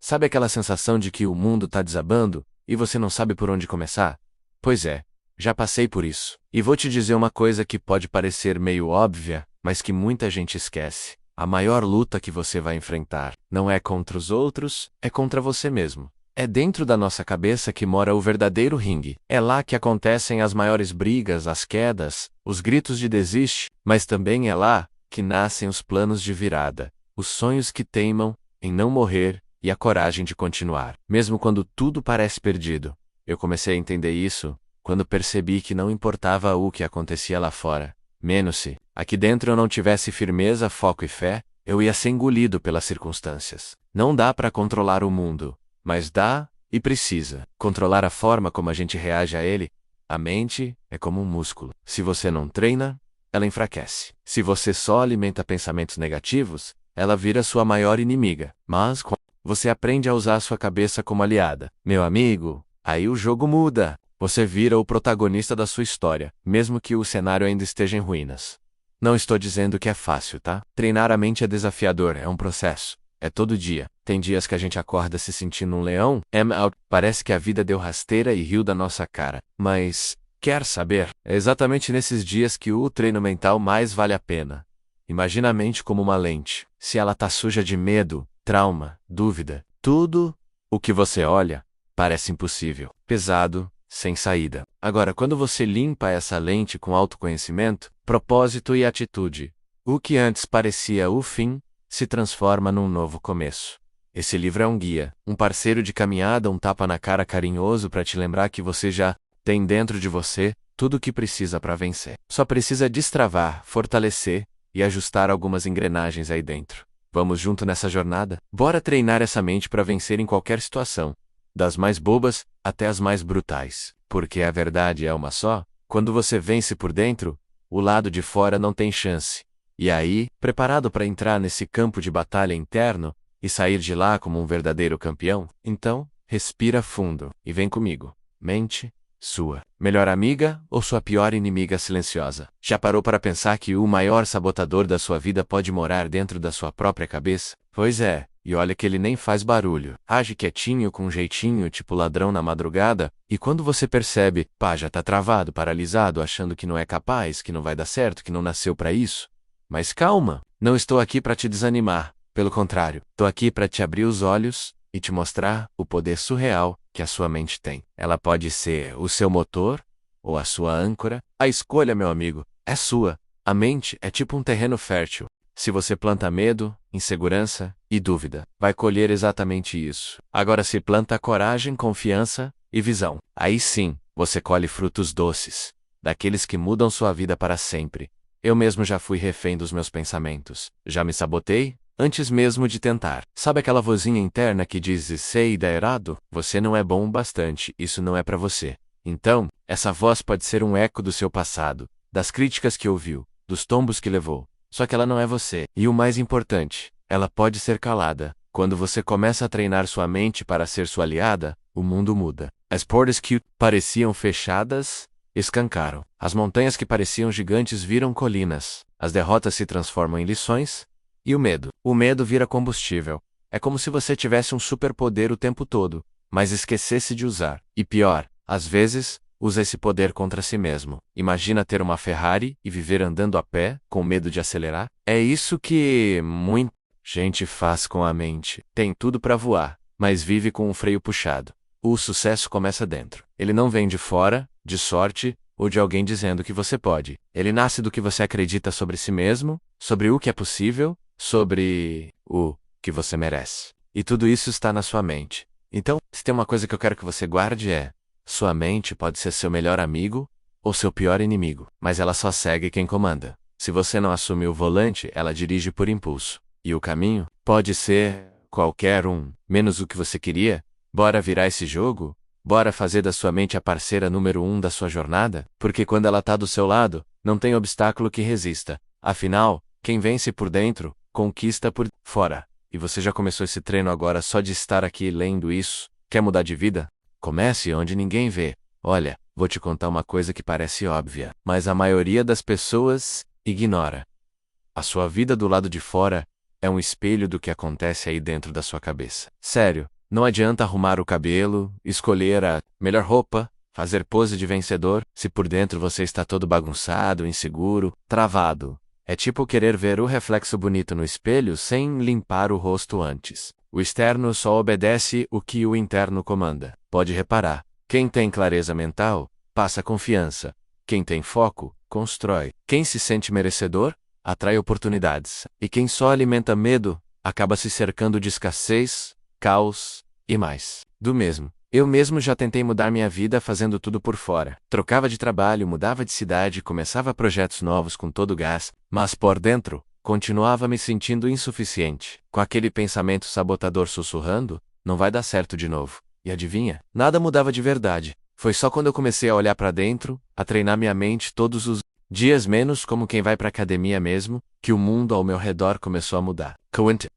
Sabe aquela sensação de que o mundo tá desabando e você não sabe por onde começar? Pois é, já passei por isso. E vou te dizer uma coisa que pode parecer meio óbvia, mas que muita gente esquece. A maior luta que você vai enfrentar não é contra os outros, é contra você mesmo. É dentro da nossa cabeça que mora o verdadeiro ringue. É lá que acontecem as maiores brigas, as quedas, os gritos de desiste, mas também é lá que nascem os planos de virada, os sonhos que teimam em não morrer e a coragem de continuar. Mesmo quando tudo parece perdido. Eu comecei a entender isso quando percebi que não importava o que acontecia lá fora. Menos se aqui dentro eu não tivesse firmeza, foco e fé, eu ia ser engolido pelas circunstâncias. Não dá para controlar o mundo, mas dá e precisa controlar a forma como a gente reage a ele. A mente é como um músculo. Se você não treina, ela enfraquece. Se você só alimenta pensamentos negativos, ela vira sua maior inimiga. Mas quando você aprende a usar a sua cabeça como aliada, meu amigo, aí o jogo muda. Você vira o protagonista da sua história, mesmo que o cenário ainda esteja em ruínas. Não estou dizendo que é fácil, tá? Treinar a mente é desafiador, é um processo. É todo dia. Tem dias que a gente acorda se sentindo um leão, parece que a vida deu rasteira e riu da nossa cara. Mas, quer saber? É exatamente nesses dias que o treino mental mais vale a pena. Imagina a mente como uma lente. Se ela tá suja de medo, trauma, dúvida, tudo o que você olha parece impossível, pesado, sem saída. Agora, quando você limpa essa lente com autoconhecimento, propósito e atitude, o que antes parecia o fim se transforma num novo começo. Esse livro é um guia, um parceiro de caminhada, um tapa na cara carinhoso para te lembrar que você já tem dentro de você tudo o que precisa para vencer. Só precisa destravar, fortalecer e ajustar algumas engrenagens aí dentro. Vamos junto nessa jornada? Bora treinar essa mente para vencer em qualquer situação, das mais bobas até as mais brutais. Porque a verdade é uma só: quando você vence por dentro, o lado de fora não tem chance. E aí, preparado para entrar nesse campo de batalha interno e sair de lá como um verdadeiro campeão? Então, respira fundo e vem comigo. Mente, sua melhor amiga ou sua pior inimiga silenciosa? Já parou para pensar que o maior sabotador da sua vida pode morar dentro da sua própria cabeça? Pois é, e olha que ele nem faz barulho. Age quietinho, com um jeitinho, tipo ladrão na madrugada, e quando você percebe, pá, já tá travado, paralisado, achando que não é capaz, que não vai dar certo, que não nasceu para isso. Mas calma, não estou aqui para te desanimar, pelo contrário, estou aqui para te abrir os olhos e te mostrar o poder surreal que a sua mente tem. Ela pode ser o seu motor ou a sua âncora. A escolha, meu amigo, é sua. A mente é tipo um terreno fértil. Se você planta medo, insegurança e dúvida, vai colher exatamente isso. Agora, se planta coragem, confiança e visão, aí sim, você colhe frutos doces, daqueles que mudam sua vida para sempre. Eu mesmo já fui refém dos meus pensamentos. Já me sabotei antes mesmo de tentar. Sabe aquela vozinha interna que diz: sei, dá errado? Você não é bom o bastante, isso não é para você. Então, essa voz pode ser um eco do seu passado, das críticas que ouviu, dos tombos que levou. Só que ela não é você. E o mais importante, ela pode ser calada. Quando você começa a treinar sua mente para ser sua aliada, o mundo muda. As portas que pareciam fechadas escancaram. As montanhas que pareciam gigantes viram colinas. As derrotas se transformam em lições. E o medo? O medo vira combustível. É como se você tivesse um superpoder o tempo todo, mas esquecesse de usar. E pior, às vezes, usa esse poder contra si mesmo. Imagina ter uma Ferrari e viver andando a pé, com medo de acelerar? É isso que muita gente faz com a mente. Tem tudo para voar, mas vive com o freio puxado. O sucesso começa dentro. Ele não vem de fora, de sorte, ou de alguém dizendo que você pode. Ele nasce do que você acredita sobre si mesmo, sobre o que é possível, sobre o que você merece. E tudo isso está na sua mente. Então, se tem uma coisa que eu quero que você guarde é: sua mente pode ser seu melhor amigo ou seu pior inimigo, mas ela só segue quem comanda. Se você não assume o volante, ela dirige por impulso. E o caminho pode ser qualquer um, menos o que você queria. Bora virar esse jogo? Bora fazer da sua mente a parceira número 1 da sua jornada? Porque quando ela tá do seu lado, não tem obstáculo que resista. Afinal, quem vence por dentro, conquista por fora. E você já começou esse treino agora só de estar aqui lendo isso? Quer mudar de vida? Comece onde ninguém vê. Olha, vou te contar uma coisa que parece óbvia, mas a maioria das pessoas ignora. A sua vida do lado de fora é um espelho do que acontece aí dentro da sua cabeça. Sério, Não adianta arrumar o cabelo, escolher a melhor roupa, fazer pose de vencedor, se por dentro você está todo bagunçado, inseguro, travado. É tipo querer ver o reflexo bonito no espelho sem limpar o rosto antes. O externo só obedece o que o interno comanda. Pode reparar. Quem tem clareza mental, passa confiança. Quem tem foco, constrói. Quem se sente merecedor, atrai oportunidades. E quem só alimenta medo, acaba se cercando de escassez, caos e mais do mesmo. Eu mesmo já tentei mudar minha vida fazendo tudo por fora. Trocava de trabalho, mudava de cidade, começava projetos novos com todo gás, mas por dentro, continuava me sentindo insuficiente. Com aquele pensamento sabotador sussurrando, não vai dar certo de novo. E adivinha? Nada mudava de verdade. Foi só quando eu comecei a olhar para dentro, a treinar minha mente todos os dias menos como quem vai para academia mesmo, que o mundo ao meu redor começou a mudar.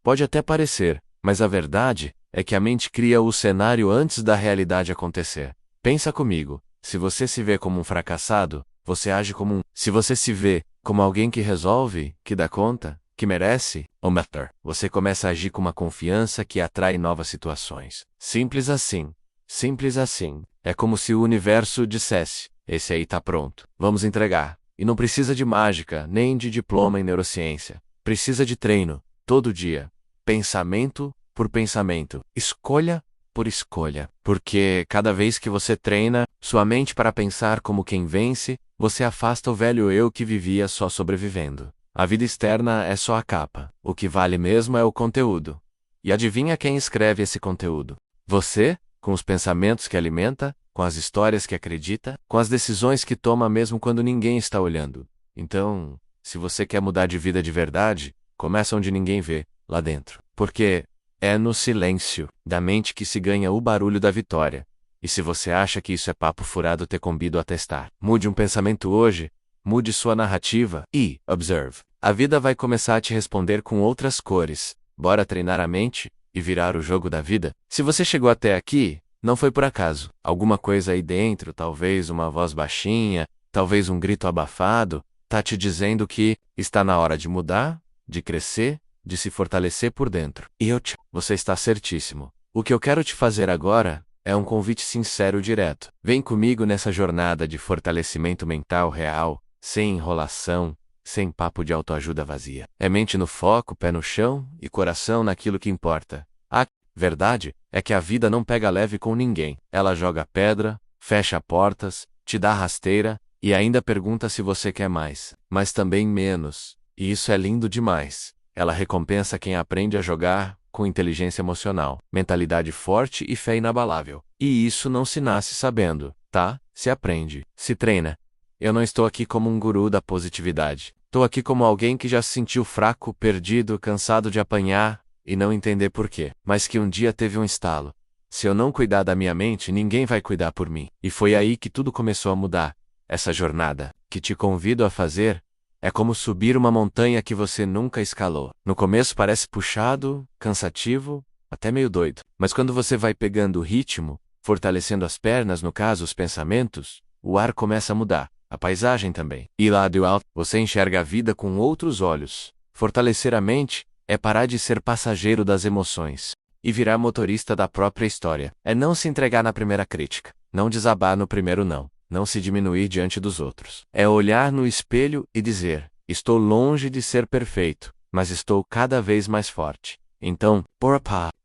Pode até parecer, mas a verdade é que a mente cria o cenário antes da realidade acontecer. Pensa comigo, se você se vê como um fracassado, você age como um. Se você se vê como alguém que resolve, que dá conta, que merece, ou melhor, você começa a agir com uma confiança que atrai novas situações. Simples assim. Simples assim. É como se o universo dissesse: esse aí tá pronto. Vamos entregar. E não precisa de mágica, nem de diploma em neurociência. Precisa de treino, todo dia. Pensamento por pensamento, escolha por escolha. Porque cada vez que você treina sua mente para pensar como quem vence, você afasta o velho eu que vivia só sobrevivendo. A vida externa é só a capa. O que vale mesmo é o conteúdo. E adivinha quem escreve esse conteúdo? Você, com os pensamentos que alimenta, com as histórias que acredita, com as decisões que toma mesmo quando ninguém está olhando. Então, se você quer mudar de vida de verdade, começa onde ninguém vê, lá dentro. Porque é no silêncio da mente que se ganha o barulho da vitória. E se você acha que isso é papo furado, te convido a testar. Mude um pensamento hoje, mude sua narrativa e, observe, a vida vai começar a te responder com outras cores. Bora treinar a mente e virar o jogo da vida? Se você chegou até aqui, não foi por acaso. Alguma coisa aí dentro, talvez uma voz baixinha, talvez um grito abafado, tá te dizendo que está na hora de mudar, de crescer, de se fortalecer por dentro. E você está certíssimo. O que eu quero te fazer agora é um convite sincero e direto. Vem comigo nessa jornada de fortalecimento mental real, sem enrolação, sem papo de autoajuda vazia. É mente no foco, pé no chão e coração naquilo que importa. A verdade é que a vida não pega leve com ninguém. Ela joga pedra, fecha portas, te dá rasteira e ainda pergunta se você quer mais, mas também menos. E isso é lindo demais. Ela recompensa quem aprende a jogar com inteligência emocional, mentalidade forte e fé inabalável. E isso não se nasce sabendo, tá? Se aprende, se treina. Eu não estou aqui como um guru da positividade. Estou aqui como alguém que já se sentiu fraco, perdido, cansado de apanhar e não entender por quê, mas que um dia teve um estalo. Se eu não cuidar da minha mente, ninguém vai cuidar por mim. E foi aí que tudo começou a mudar. Essa jornada que te convido a fazer é como subir uma montanha que você nunca escalou. No começo parece puxado, cansativo, até meio doido. Mas quando você vai pegando o ritmo, fortalecendo as pernas, no caso os pensamentos, o ar começa a mudar, a paisagem também. E lá do alto, você enxerga a vida com outros olhos. Fortalecer a mente é parar de ser passageiro das emoções e virar motorista da própria história. É não se entregar na primeira crítica, não desabar no primeiro não. Não se diminuir diante dos outros. É olhar no espelho e dizer: estou longe de ser perfeito, mas estou cada vez mais forte. Então,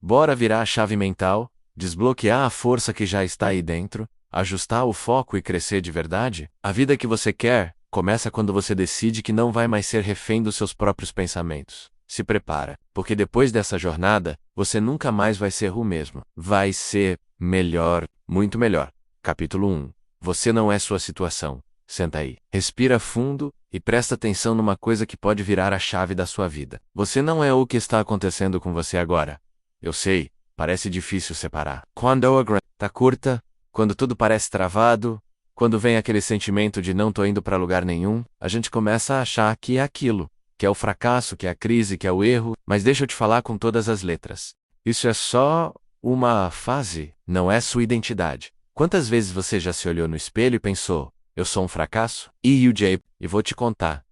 bora virar a chave mental, desbloquear a força que já está aí dentro, ajustar o foco e crescer de verdade? A vida que você quer começa quando você decide que não vai mais ser refém dos seus próprios pensamentos. Se prepara, porque depois dessa jornada, você nunca mais vai ser o mesmo. Vai ser melhor, muito melhor. Capítulo 1. Você não é sua situação. Senta aí. Respira fundo e presta atenção numa coisa que pode virar a chave da sua vida. Você não é o que está acontecendo com você agora. Eu sei, parece difícil separar. Quando a grana tá curta, quando tudo parece travado, quando vem aquele sentimento de não tô indo para lugar nenhum, a gente começa a achar que é aquilo, que é o fracasso, que é a crise, que é o erro, mas deixa eu te falar com todas as letras. Isso é só uma fase, não é sua identidade. Quantas vezes você já se olhou no espelho e pensou: eu sou um fracasso? E vou te contar.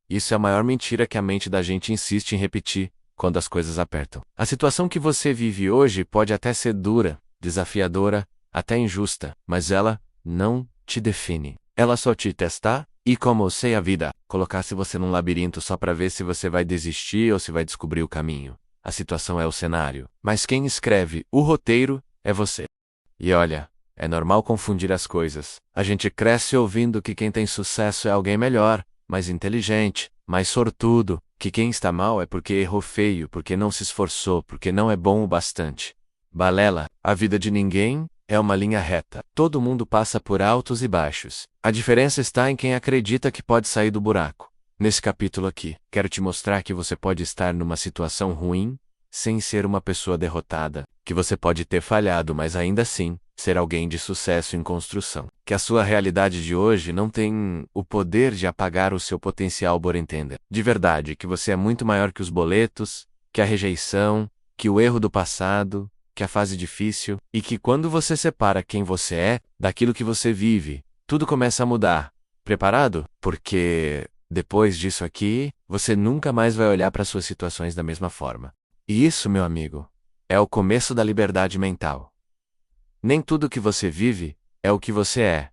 Isso é a maior mentira que a mente da gente insiste em repetir, quando as coisas apertam. A situação que você vive hoje pode até ser dura, desafiadora, até injusta, mas ela não te define. Ela só te testa, e como eu sei a vida, colocasse você num labirinto só para ver se você vai desistir ou se vai descobrir o caminho. A situação é o cenário, mas quem escreve o roteiro é você. E olha, é normal confundir as coisas. A gente cresce ouvindo que quem tem sucesso é alguém melhor, mais inteligente, mais sortudo, que quem está mal é porque errou feio, porque não se esforçou, porque não é bom o bastante. Balela, a vida de ninguém é uma linha reta. Todo mundo passa por altos e baixos. A diferença está em quem acredita que pode sair do buraco. Nesse capítulo aqui, quero te mostrar que você pode estar numa situação ruim, sem ser uma pessoa derrotada, que você pode ter falhado, mas ainda assim, ser alguém de sucesso em construção. Que a sua realidade de hoje não tem o poder de apagar o seu potencial bartender. De verdade, que você é muito maior que os boletos, que a rejeição, que o erro do passado, que a fase difícil, e que quando você separa quem você é daquilo que você vive, tudo começa a mudar. Preparado? Porque depois disso aqui, você nunca mais vai olhar para suas situações da mesma forma. E isso, meu amigo, é o começo da liberdade mental. Nem tudo que você vive é o que você é.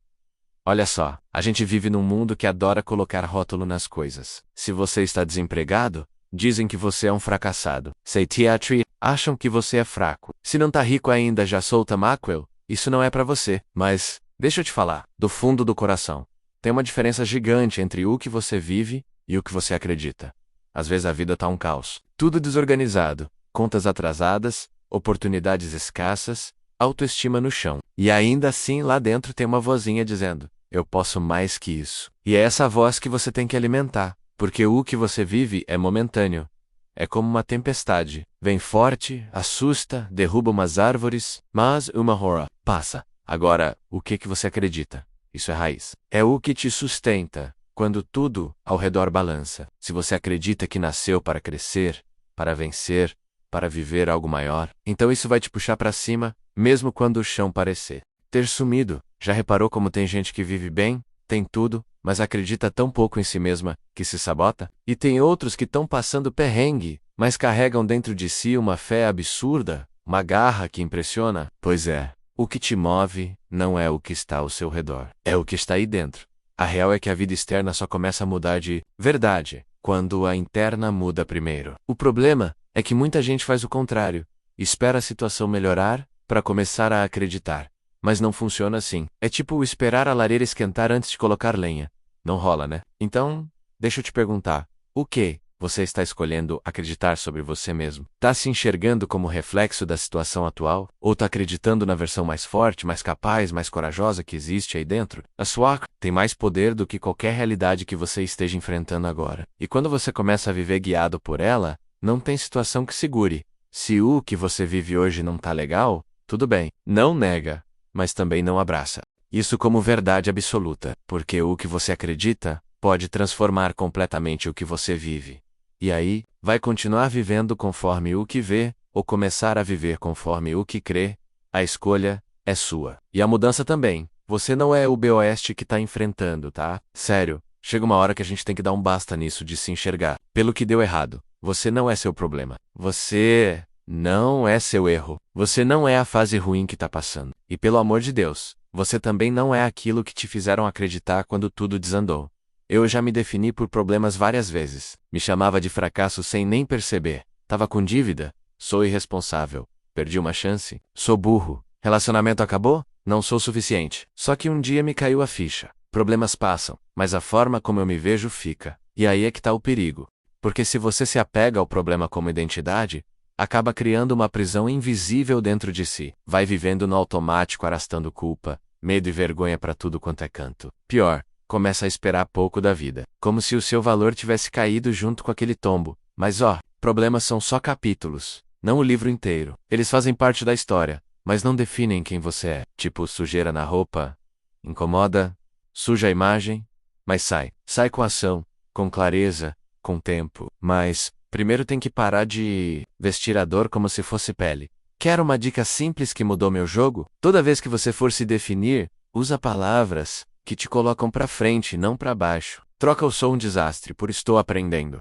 Olha só, a gente vive num mundo que adora colocar rótulo nas coisas. Se você está desempregado, dizem que você é um fracassado. Se teatri, acham que você é fraco. Se não tá rico ainda, já solta Macwell, isso não é pra você. Mas, deixa eu te falar, do fundo do coração, tem uma diferença gigante entre o que você vive e o que você acredita. Às vezes a vida tá um caos. Tudo desorganizado, contas atrasadas, oportunidades escassas, autoestima no chão. E ainda assim lá dentro tem uma vozinha dizendo, eu posso mais que isso. E é essa voz que você tem que alimentar, porque o que você vive é momentâneo. É como uma tempestade. Vem forte, assusta, derruba umas árvores, mas uma hora passa. Agora, o que você acredita? Isso é raiz. É o que te sustenta, quando tudo ao redor balança. Se você acredita que nasceu para crescer, para vencer, para viver algo maior, então isso vai te puxar para cima, mesmo quando o chão parecer ter sumido. Já reparou como tem gente que vive bem, tem tudo, mas acredita tão pouco em si mesma, que se sabota? E tem outros que estão passando perrengue, mas carregam dentro de si uma fé absurda, uma garra que impressiona? Pois é, o que te move não é o que está ao seu redor, é o que está aí dentro. A real é que a vida externa só começa a mudar de verdade quando a interna muda primeiro. O problema é que muita gente faz o contrário, espera a situação melhorar para começar a acreditar. Mas não funciona assim. É tipo esperar a lareira esquentar antes de colocar lenha. Não rola, né? Então, deixa eu te perguntar, o que você está escolhendo acreditar sobre você mesmo? Tá se enxergando como reflexo da situação atual? Ou tá acreditando na versão mais forte, mais capaz, mais corajosa que existe aí dentro? A sua tem mais poder do que qualquer realidade que você esteja enfrentando agora. E quando você começa a viver guiado por ela, não tem situação que segure. Se o que você vive hoje não tá legal, tudo bem, não nega, mas também não abraça isso como verdade absoluta, porque o que você acredita pode transformar completamente o que você vive. E aí, vai continuar vivendo conforme o que vê, ou começar a viver conforme o que crê, a escolha é sua. E a mudança também. Você não é o BOS que tá enfrentando, tá? Sério, chega uma hora que a gente tem que dar um basta nisso de se enxergar pelo que deu errado. Você não é seu problema. Você não é seu erro. Você não é a fase ruim que tá passando. E pelo amor de Deus, você também não é aquilo que te fizeram acreditar quando tudo desandou. Eu já me defini por problemas várias vezes. Me chamava de fracasso sem nem perceber. Tava com dívida? Sou irresponsável. Perdi uma chance? Sou burro. Relacionamento acabou? Não sou suficiente. Só que um dia me caiu a ficha. Problemas passam, mas a forma como eu me vejo fica. E aí é que tá o perigo. Porque se você se apega ao problema como identidade, acaba criando uma prisão invisível dentro de si. Vai vivendo no automático arrastando culpa, medo e vergonha para tudo quanto é canto. Pior, começa a esperar pouco da vida. Como se o seu valor tivesse caído junto com aquele tombo. Mas problemas são só capítulos, não o livro inteiro. Eles fazem parte da história, mas não definem quem você é. Tipo sujeira na roupa, incomoda, suja a imagem, mas sai com ação, com clareza, com tempo. Mas primeiro tem que parar de vestir a dor como se fosse pele. Quer uma dica simples que mudou meu jogo? Toda vez que você for se definir, usa palavras que te colocam pra frente, não pra baixo. Troca o sou um desastre por estou aprendendo.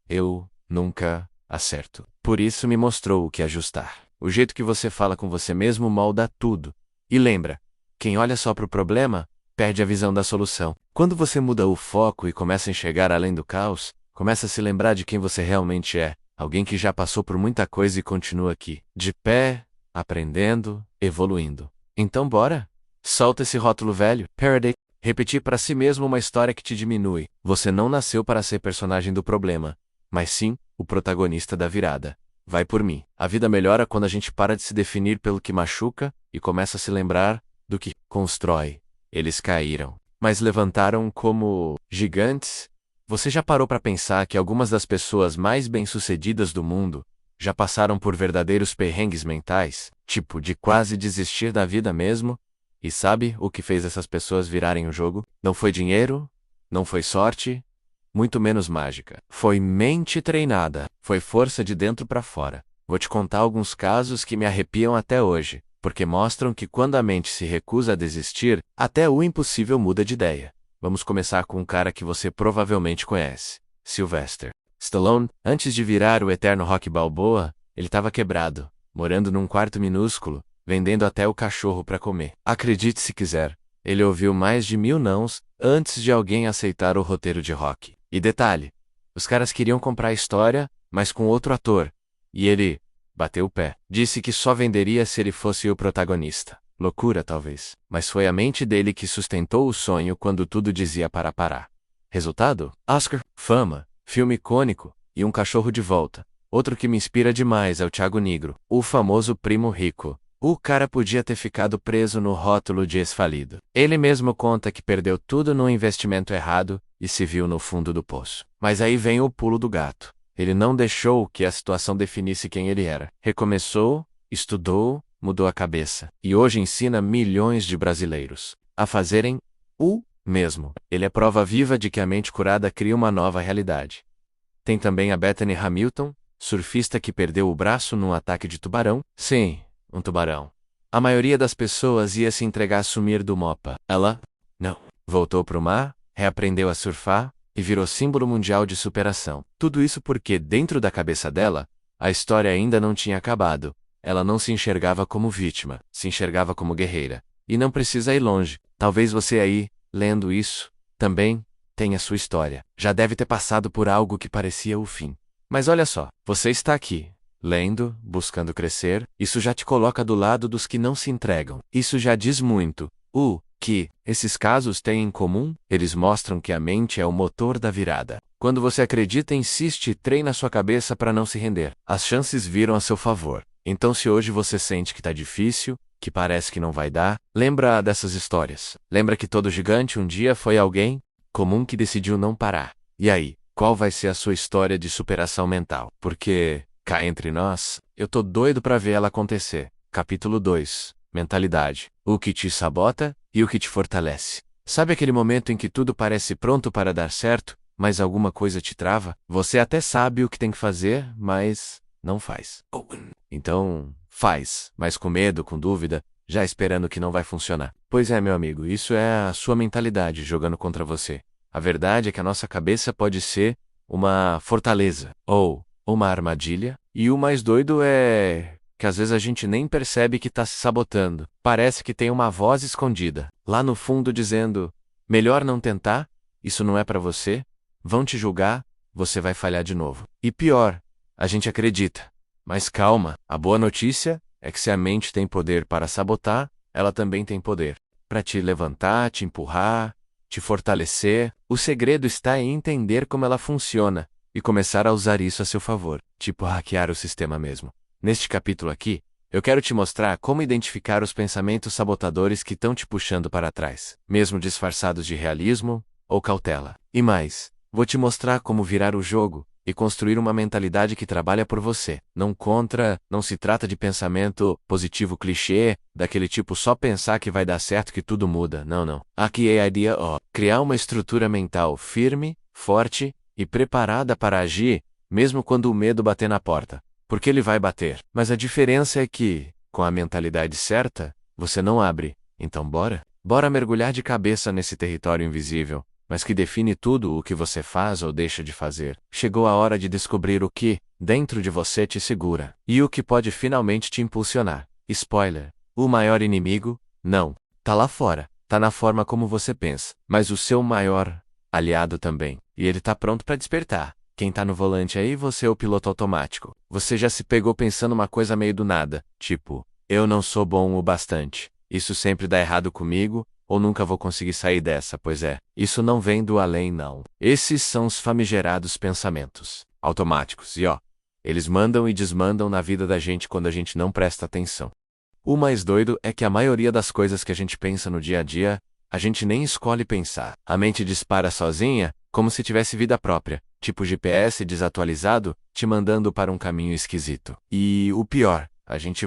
Eu, nunca, acerto. Por isso me mostrou o que ajustar. O jeito que você fala com você mesmo molda tudo. E lembra, quem olha só para o problema, perde a visão da solução. Quando você muda o foco e começa a enxergar além do caos, começa a se lembrar de quem você realmente é, alguém que já passou por muita coisa e continua aqui, de pé, aprendendo, evoluindo. Então bora? Solta esse rótulo velho. Paradigm. Repetir para si mesmo uma história que te diminui. Você não nasceu para ser personagem do problema, mas sim, o protagonista da virada. Vai por mim. A vida melhora quando a gente para de se definir pelo que machuca e começa a se lembrar do que constrói. Eles caíram, mas levantaram como gigantes. Você já parou para pensar que algumas das pessoas mais bem-sucedidas do mundo já passaram por verdadeiros perrengues mentais, tipo de quase desistir da vida mesmo? E sabe o que fez essas pessoas virarem o jogo? Não foi dinheiro, não foi sorte, muito menos mágica. Foi mente treinada, foi força de dentro para fora. Vou te contar alguns casos que me arrepiam até hoje, porque mostram que quando a mente se recusa a desistir, até o impossível muda de ideia. Vamos começar com um cara que você provavelmente conhece, Sylvester Stallone. Antes de virar o eterno Rocky Balboa, ele estava quebrado, morando num quarto minúsculo, vendendo até o cachorro para comer. Acredite se quiser, ele ouviu mais de 1000 nãos antes de alguém aceitar o roteiro de Rocky. E detalhe, os caras queriam comprar a história, mas com outro ator. E ele bateu o pé. Disse que só venderia se ele fosse o protagonista. Loucura, talvez. Mas foi a mente dele que sustentou o sonho quando tudo dizia para parar. Resultado? Oscar, fama, filme icônico e um cachorro de volta. Outro que me inspira demais é o Thiago Negro, o famoso primo rico. O cara podia ter ficado preso no rótulo de ex-falido. Ele mesmo conta que perdeu tudo no investimento errado e se viu no fundo do poço. Mas aí vem o pulo do gato. Ele não deixou que a situação definisse quem ele era. Recomeçou, estudou, mudou a cabeça. E hoje ensina milhões de brasileiros a fazerem o mesmo. Ele é prova viva de que a mente curada cria uma nova realidade. Tem também a Bethany Hamilton, surfista que perdeu o braço num ataque de tubarão. Sim, um tubarão. A maioria das pessoas ia se entregar a sumir do Mopa. Ela, não. Voltou pro mar, reaprendeu a surfar e virou símbolo mundial de superação. Tudo isso porque, dentro da cabeça dela, a história ainda não tinha acabado. Ela não se enxergava como vítima, se enxergava como guerreira. E não precisa ir longe. Talvez você aí, lendo isso, também tenha sua história. Já deve ter passado por algo que parecia o fim. Mas olha só, você está aqui, lendo, buscando crescer, isso já te coloca do lado dos que não se entregam. Isso já diz muito. O que esses casos têm em comum? Eles mostram que a mente é o motor da virada. Quando você acredita, insiste e treina sua cabeça para não se render. As chances viram a seu favor. Então, se hoje você sente que está difícil, que parece que não vai dar, lembra dessas histórias. Lembra que todo gigante um dia foi alguém comum que decidiu não parar. E aí, qual vai ser a sua história de superação mental? Porque, cá entre nós, eu tô doido para ver ela acontecer. Capítulo 2. Mentalidade. O que te sabota e o que te fortalece. Sabe aquele momento em que tudo parece pronto para dar certo, mas alguma coisa te trava? Você até sabe o que tem que fazer, mas não faz. Então, faz, mas com medo, com dúvida, já esperando que não vai funcionar. Pois é, meu amigo, isso é a sua mentalidade jogando contra você. A verdade é que a nossa cabeça pode ser uma fortaleza ou uma armadilha, e o mais doido é que às vezes a gente nem percebe que está se sabotando. Parece que tem uma voz escondida, lá no fundo dizendo, melhor não tentar, isso não é para você, vão te julgar, você vai falhar de novo. E pior, a gente acredita. Mas calma, a boa notícia é que se a mente tem poder para sabotar, ela também tem poder para te levantar, te empurrar, te fortalecer. O segredo está em entender como ela funciona e começar a usar isso a seu favor, tipo hackear o sistema mesmo. Neste capítulo aqui, eu quero te mostrar como identificar os pensamentos sabotadores que estão te puxando para trás, mesmo disfarçados de realismo ou cautela. E mais, vou te mostrar como virar o jogo e construir uma mentalidade que trabalha por você, não contra. Não se trata de pensamento positivo clichê, daquele tipo só pensar que vai dar certo que tudo muda. Não. Aqui é a ideia criar uma estrutura mental firme, forte e preparada para agir, mesmo quando o medo bater na porta. Porque ele vai bater. Mas a diferença é que, com a mentalidade certa, você não abre. Então bora? Bora mergulhar de cabeça nesse território invisível, mas que define tudo o que você faz ou deixa de fazer. Chegou a hora de descobrir o que, dentro de você, te segura. E o que pode finalmente te impulsionar. Spoiler: o maior inimigo, não, tá lá fora, tá na forma como você pensa, mas o seu maior aliado também. E ele tá pronto para despertar. Quem tá no volante aí, você é o piloto automático. Você já se pegou pensando uma coisa meio do nada, tipo, eu não sou bom o bastante, isso sempre dá errado comigo, ou nunca vou conseguir sair dessa. Pois é, isso não vem do além não. Esses são os famigerados pensamentos automáticos e eles mandam e desmandam na vida da gente quando a gente não presta atenção. O mais doido é que a maioria das coisas que a gente pensa no dia a dia, a gente nem escolhe pensar. A mente dispara sozinha, como se tivesse vida própria, tipo GPS desatualizado, te mandando para um caminho esquisito. E o pior, a gente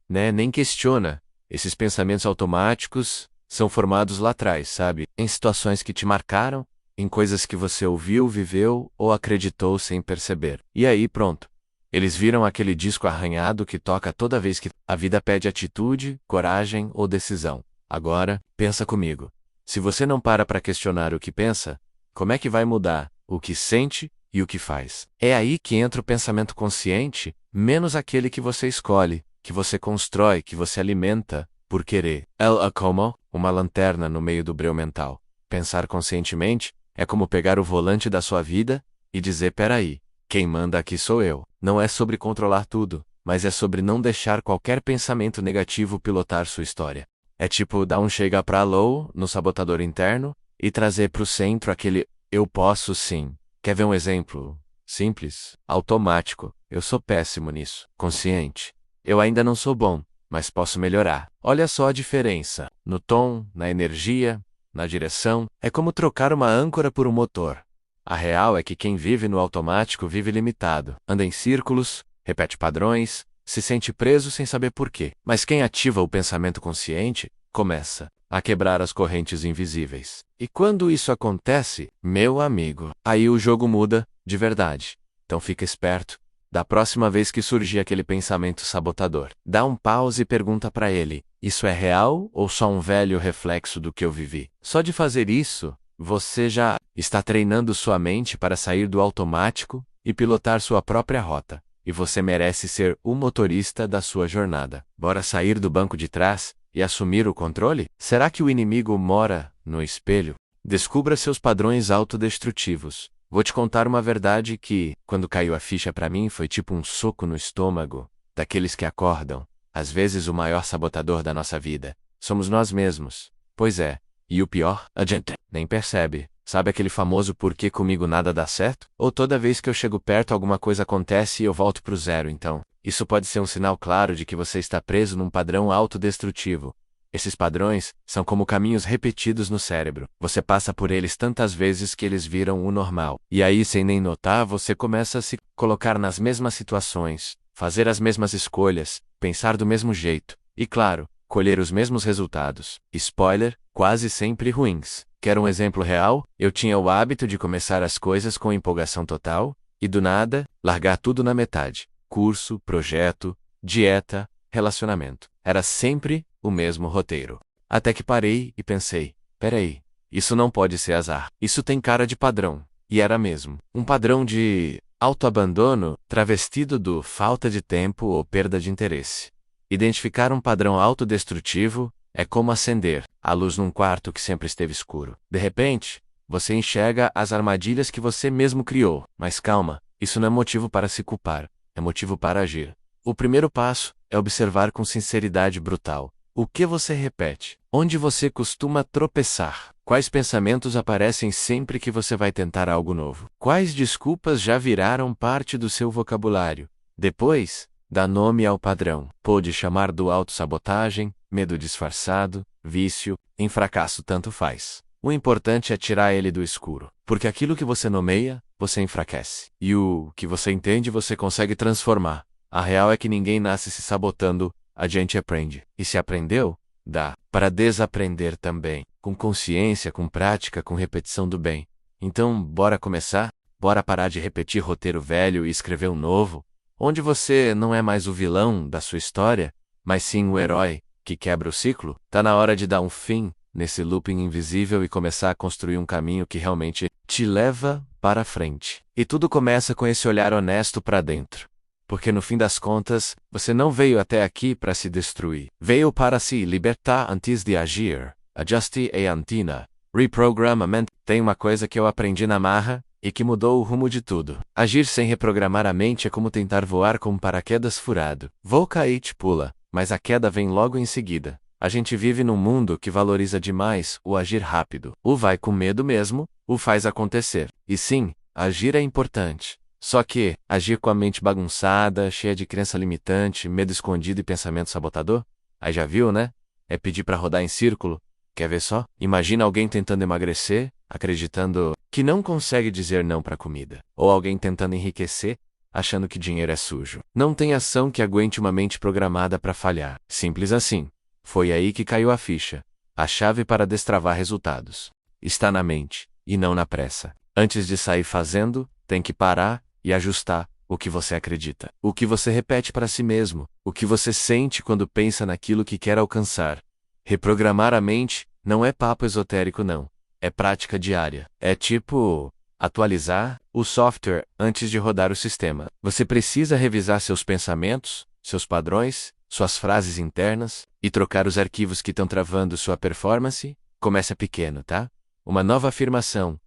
nem questiona. Esses pensamentos automáticos são formados lá atrás, sabe? Em situações que te marcaram, em coisas que você ouviu, viveu ou acreditou sem perceber. E aí, pronto. Eles viram aquele disco arranhado que toca toda vez que a vida pede atitude, coragem ou decisão. Agora, pensa comigo. Se você não para questionar o que pensa, como é que vai mudar o que sente e o que faz? É aí que entra o pensamento consciente, menos aquele que você escolhe, que você constrói, que você alimenta, por querer. É como uma lanterna no meio do breu mental. Pensar conscientemente é como pegar o volante da sua vida e dizer: peraí, quem manda aqui sou eu. Não é sobre controlar tudo, mas é sobre não deixar qualquer pensamento negativo pilotar sua história. É tipo dar um chega pra low no sabotador interno e trazer pro centro aquele eu posso sim. Quer ver um exemplo? Simples, automático. Eu sou péssimo nisso. Consciente. Eu ainda não sou bom, mas posso melhorar. Olha só a diferença. No tom, na energia, na direção. É como trocar uma âncora por um motor. A real é que quem vive no automático vive limitado, anda em círculos, repete padrões, se sente preso sem saber por quê. Mas quem ativa o pensamento consciente, começa a quebrar as correntes invisíveis. E quando isso acontece, meu amigo, aí o jogo muda, de verdade. Então fica esperto. Da próxima vez que surgir aquele pensamento sabotador, dá um pause e pergunta pra ele: isso é real ou só um velho reflexo do que eu vivi? Só de fazer isso, você já está treinando sua mente para sair do automático e pilotar sua própria rota. E você merece ser o motorista da sua jornada. Bora sair do banco de trás e assumir o controle? Será que o inimigo mora no espelho? Descubra seus padrões autodestrutivos. Vou te contar uma verdade que, quando caiu a ficha pra mim, foi tipo um soco no estômago, daqueles que acordam. Às vezes o maior sabotador da nossa vida somos nós mesmos. Pois é. E o pior, a gente nem percebe. Sabe aquele famoso por que comigo nada dá certo? Ou toda vez que eu chego perto alguma coisa acontece e eu volto pro zero então. Isso pode ser um sinal claro de que você está preso num padrão autodestrutivo. Esses padrões são como caminhos repetidos no cérebro. Você passa por eles tantas vezes que eles viram o normal. E aí, sem nem notar, você começa a se colocar nas mesmas situações, fazer as mesmas escolhas, pensar do mesmo jeito. E claro, colher os mesmos resultados. Spoiler, quase sempre ruins. Quer um exemplo real? Eu tinha o hábito de começar as coisas com empolgação total, e do nada, largar tudo na metade. Curso, projeto, dieta, relacionamento. Era sempre o mesmo roteiro. Até que parei e pensei: peraí, isso não pode ser azar. Isso tem cara de padrão. E era mesmo. Um padrão de autoabandono travestido do falta de tempo ou perda de interesse. Identificar um padrão autodestrutivo é como acender a luz num quarto que sempre esteve escuro. De repente, você enxerga as armadilhas que você mesmo criou. Mas calma, isso não é motivo para se culpar, é motivo para agir. O primeiro passo é observar com sinceridade brutal. O que você repete? Onde você costuma tropeçar? Quais pensamentos aparecem sempre que você vai tentar algo novo? Quais desculpas já viraram parte do seu vocabulário? Depois, dá nome ao padrão. Pode chamar do autossabotagem, medo disfarçado, vício, em fracasso tanto faz. O importante é tirar ele do escuro, porque aquilo que você nomeia, você enfraquece. E o que você entende, você consegue transformar. A real é que ninguém nasce se sabotando, a gente aprende. E se aprendeu, dá para desaprender também, com consciência, com prática, com repetição do bem. Então, bora começar? Bora parar de repetir roteiro velho e escrever um novo, onde você não é mais o vilão da sua história, mas sim o herói que quebra o ciclo? Tá na hora de dar um fim nesse looping invisível e começar a construir um caminho que realmente te leva para frente. E tudo começa com esse olhar honesto para dentro. Porque no fim das contas, você não veio até aqui para se destruir. Veio para se libertar antes de agir. Ajuste a antenna. Reprogramment. Tem uma coisa que eu aprendi na marra e que mudou o rumo de tudo. Agir sem reprogramar a mente é como tentar voar com um paraquedas furado. Vou cair, te pula, mas a queda vem logo em seguida. A gente vive num mundo que valoriza demais o agir rápido. O vai com medo mesmo, o faz acontecer. E sim, agir é importante. Só que, agir com a mente bagunçada, cheia de crença limitante, medo escondido e pensamento sabotador? Aí já viu, né? É pedir pra rodar em círculo. Quer ver só? Imagina alguém tentando emagrecer, acreditando que não consegue dizer não pra comida. Ou alguém tentando enriquecer, achando que dinheiro é sujo. Não tem ação que aguente uma mente programada pra falhar. Simples assim. Foi aí que caiu a ficha. A chave para destravar resultados está na mente, e não na pressa. Antes de sair fazendo, tem que parar e ajustar o que você acredita, o que você repete para si mesmo, o que você sente quando pensa naquilo que quer alcançar. Reprogramar a mente não é papo esotérico não, é prática diária. É tipo atualizar o software antes de rodar o sistema. Você precisa revisar seus pensamentos, seus padrões, suas frases internas e trocar os arquivos que estão travando sua performance. Começa pequeno, tá? Uma nova afirmação.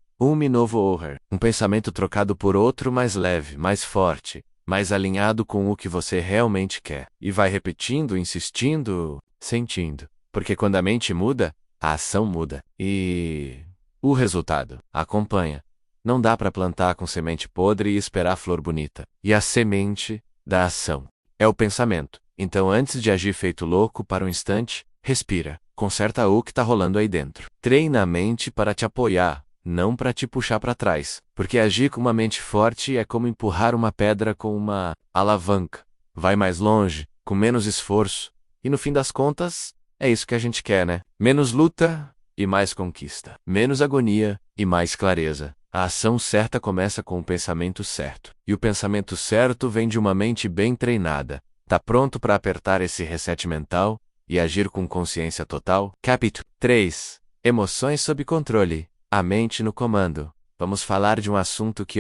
Novo horror. Um pensamento trocado por outro mais leve, mais forte, mais alinhado com o que você realmente quer. E vai repetindo, insistindo, sentindo. Porque quando a mente muda, a ação muda. E o resultado acompanha. Não dá para plantar com semente podre e esperar flor bonita. E a semente da ação é o pensamento. Então antes de agir feito louco para um instante, respira. Conserta o que tá rolando aí dentro. Treina a mente para te apoiar, não para te puxar para trás. Porque agir com uma mente forte é como empurrar uma pedra com uma alavanca. Vai mais longe, com menos esforço. E no fim das contas, é isso que a gente quer, né? Menos luta e mais conquista. Menos agonia e mais clareza. A ação certa começa com o pensamento certo. E o pensamento certo vem de uma mente bem treinada. Tá pronto para apertar esse reset mental e agir com consciência total? Capítulo 3. Emoções sob controle. A mente no comando. Vamos falar de um assunto que,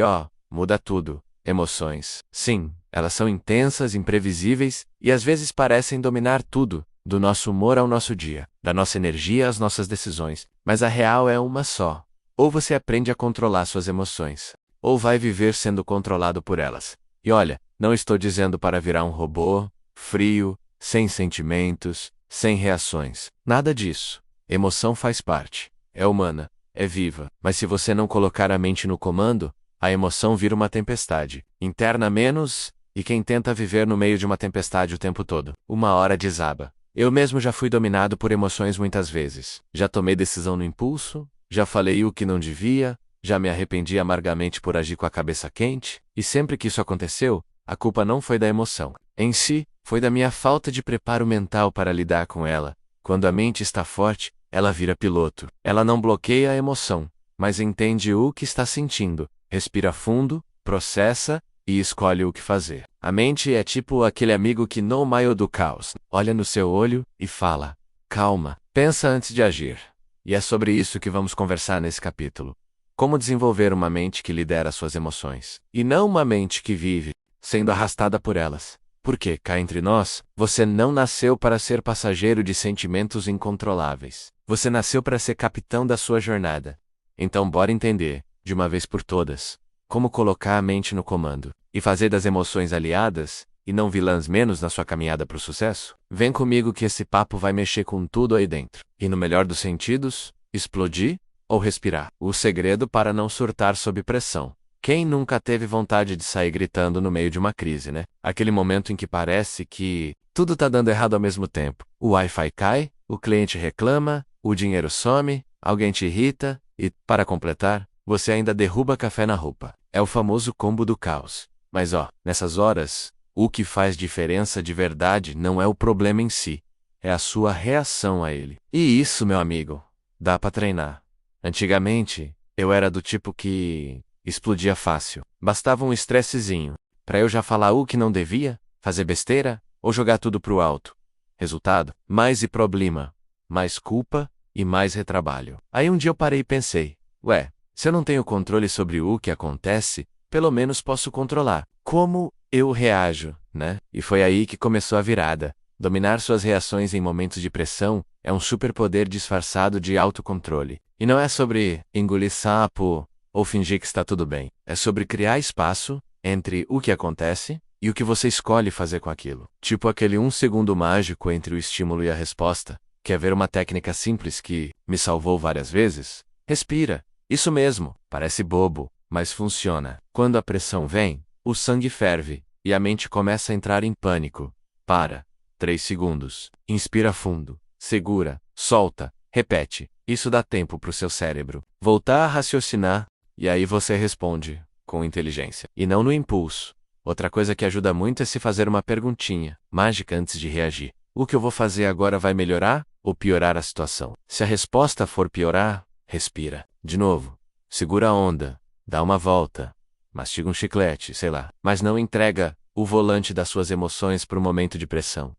muda tudo. Emoções. Sim, elas são intensas, imprevisíveis e às vezes parecem dominar tudo, do nosso humor ao nosso dia, da nossa energia às nossas decisões. Mas a real é uma só. Ou você aprende a controlar suas emoções, ou vai viver sendo controlado por elas. E olha, não estou dizendo para virar um robô, frio, sem sentimentos, sem reações. Nada disso. Emoção faz parte. É humana. É viva. Mas se você não colocar a mente no comando, a emoção vira uma tempestade. Interna menos, e quem tenta viver no meio de uma tempestade o tempo todo, uma hora desaba. Eu mesmo já fui dominado por emoções muitas vezes. Já tomei decisão no impulso, já falei o que não devia, já me arrependi amargamente por agir com a cabeça quente, e sempre que isso aconteceu, a culpa não foi da emoção em si, foi da minha falta de preparo mental para lidar com ela. Quando a mente está forte, ela vira piloto. Ela não bloqueia a emoção, mas entende o que está sentindo, respira fundo, processa e escolhe o que fazer. A mente é tipo aquele amigo que no meio do caos olha no seu olho e fala: calma, pensa antes de agir. E é sobre isso que vamos conversar nesse capítulo. Como desenvolver uma mente que lidera suas emoções, e não uma mente que vive sendo arrastada por elas. Porque, cá entre nós, você não nasceu para ser passageiro de sentimentos incontroláveis. Você nasceu para ser capitão da sua jornada. Então bora entender, de uma vez por todas, como colocar a mente no comando, e fazer das emoções aliadas, e não vilãs menos na sua caminhada para o sucesso? Vem comigo que esse papo vai mexer com tudo aí dentro. E no melhor dos sentidos, explodir ou respirar. O segredo para não surtar sob pressão. Quem nunca teve vontade de sair gritando no meio de uma crise, né? Aquele momento em que parece que tudo tá dando errado ao mesmo tempo. O Wi-Fi cai, o cliente reclama, o dinheiro some, alguém te irrita e, para completar, você ainda derruba café na roupa. É o famoso combo do caos. Mas nessas horas, o que faz diferença de verdade não é o problema em si, é a sua reação a ele. E isso, meu amigo, dá pra treinar. Antigamente, eu era do tipo que explodia fácil. Bastava um estressezinho pra eu já falar o que não devia, fazer besteira ou jogar tudo pro alto. Resultado: mais problema, mais culpa e mais retrabalho. Aí um dia eu parei e pensei, ué, se eu não tenho controle sobre o que acontece, pelo menos posso controlar como eu reajo, né? E foi aí que começou a virada. Dominar suas reações em momentos de pressão é um superpoder disfarçado de autocontrole. E não é sobre engolir sapo ou fingir que está tudo bem. É sobre criar espaço entre o que acontece e o que você escolhe fazer com aquilo. Tipo aquele 1 segundo mágico entre o estímulo e a resposta. Quer ver uma técnica simples que me salvou várias vezes? Respira. Isso mesmo, parece bobo, mas funciona. Quando a pressão vem, o sangue ferve e a mente começa a entrar em pânico. Para. 3 segundos. Inspira fundo. Segura. Solta. Repete. Isso dá tempo para o seu cérebro voltar a raciocinar, e aí você responde com inteligência e não no impulso. Outra coisa que ajuda muito é se fazer uma perguntinha mágica antes de reagir. O que eu vou fazer agora vai melhorar ou piorar a situação? Se a resposta for piorar, respira. De novo. Segura a onda. Dá uma volta. Mastiga um chiclete, sei lá. Mas não entrega o volante das suas emoções para o momento de pressão.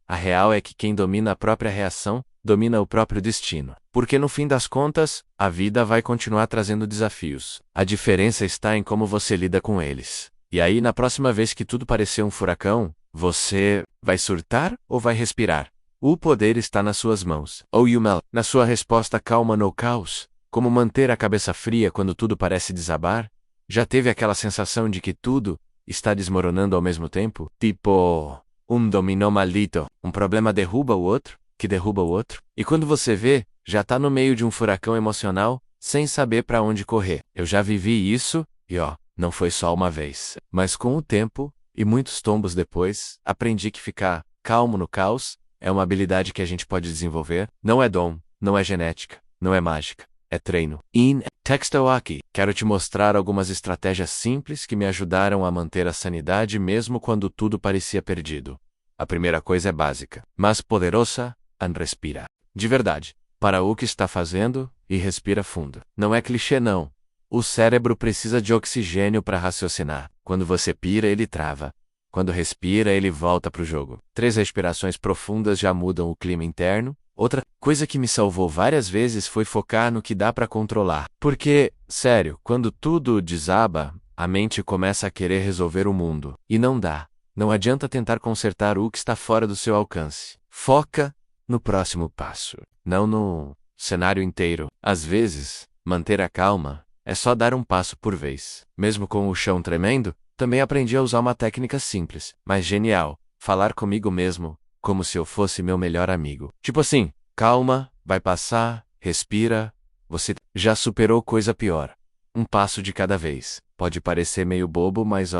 A real é que quem domina a própria reação, domina o próprio destino. Porque no fim das contas, a vida vai continuar trazendo desafios. A diferença está em como você lida com eles. E aí, na próxima vez que tudo parecer um furacão, você vai surtar ou vai respirar? O poder está nas suas mãos. Ou Yumel, na sua resposta calma no caos. Como manter a cabeça fria quando tudo parece desabar? Já teve aquela sensação de que tudo está desmoronando ao mesmo tempo? Tipo, um dominó maldito. Um problema derruba o outro, que derruba o outro. E quando você vê, já tá no meio de um furacão emocional, sem saber para onde correr. Eu já vivi isso, e não foi só uma vez. Mas com o tempo, e muitos tombos depois, aprendi que ficar calmo no caos é uma habilidade que a gente pode desenvolver. Não é dom, não é genética, não é mágica. É treino. In Texto aqui. Quero te mostrar algumas estratégias simples que me ajudaram a manter a sanidade mesmo quando tudo parecia perdido. A primeira coisa é básica, mas poderosa, respira. De verdade, para o que está fazendo e respira fundo. Não é clichê não. O cérebro precisa de oxigênio para raciocinar. Quando você pira, ele trava. Quando respira, ele volta para o jogo. 3 respirações profundas já mudam o clima interno. Outra coisa que me salvou várias vezes foi focar no que dá para controlar. Porque, sério, quando tudo desaba, a mente começa a querer resolver o mundo. E não dá. Não adianta tentar consertar o que está fora do seu alcance. Foca no próximo passo, não no cenário inteiro. Às vezes, manter a calma é só dar um passo por vez. Mesmo com o chão tremendo, também aprendi a usar uma técnica simples, mas genial: falar comigo mesmo como se eu fosse meu melhor amigo. Tipo assim, calma, vai passar, respira, você já superou coisa pior. Um passo de cada vez. Pode parecer meio bobo, mas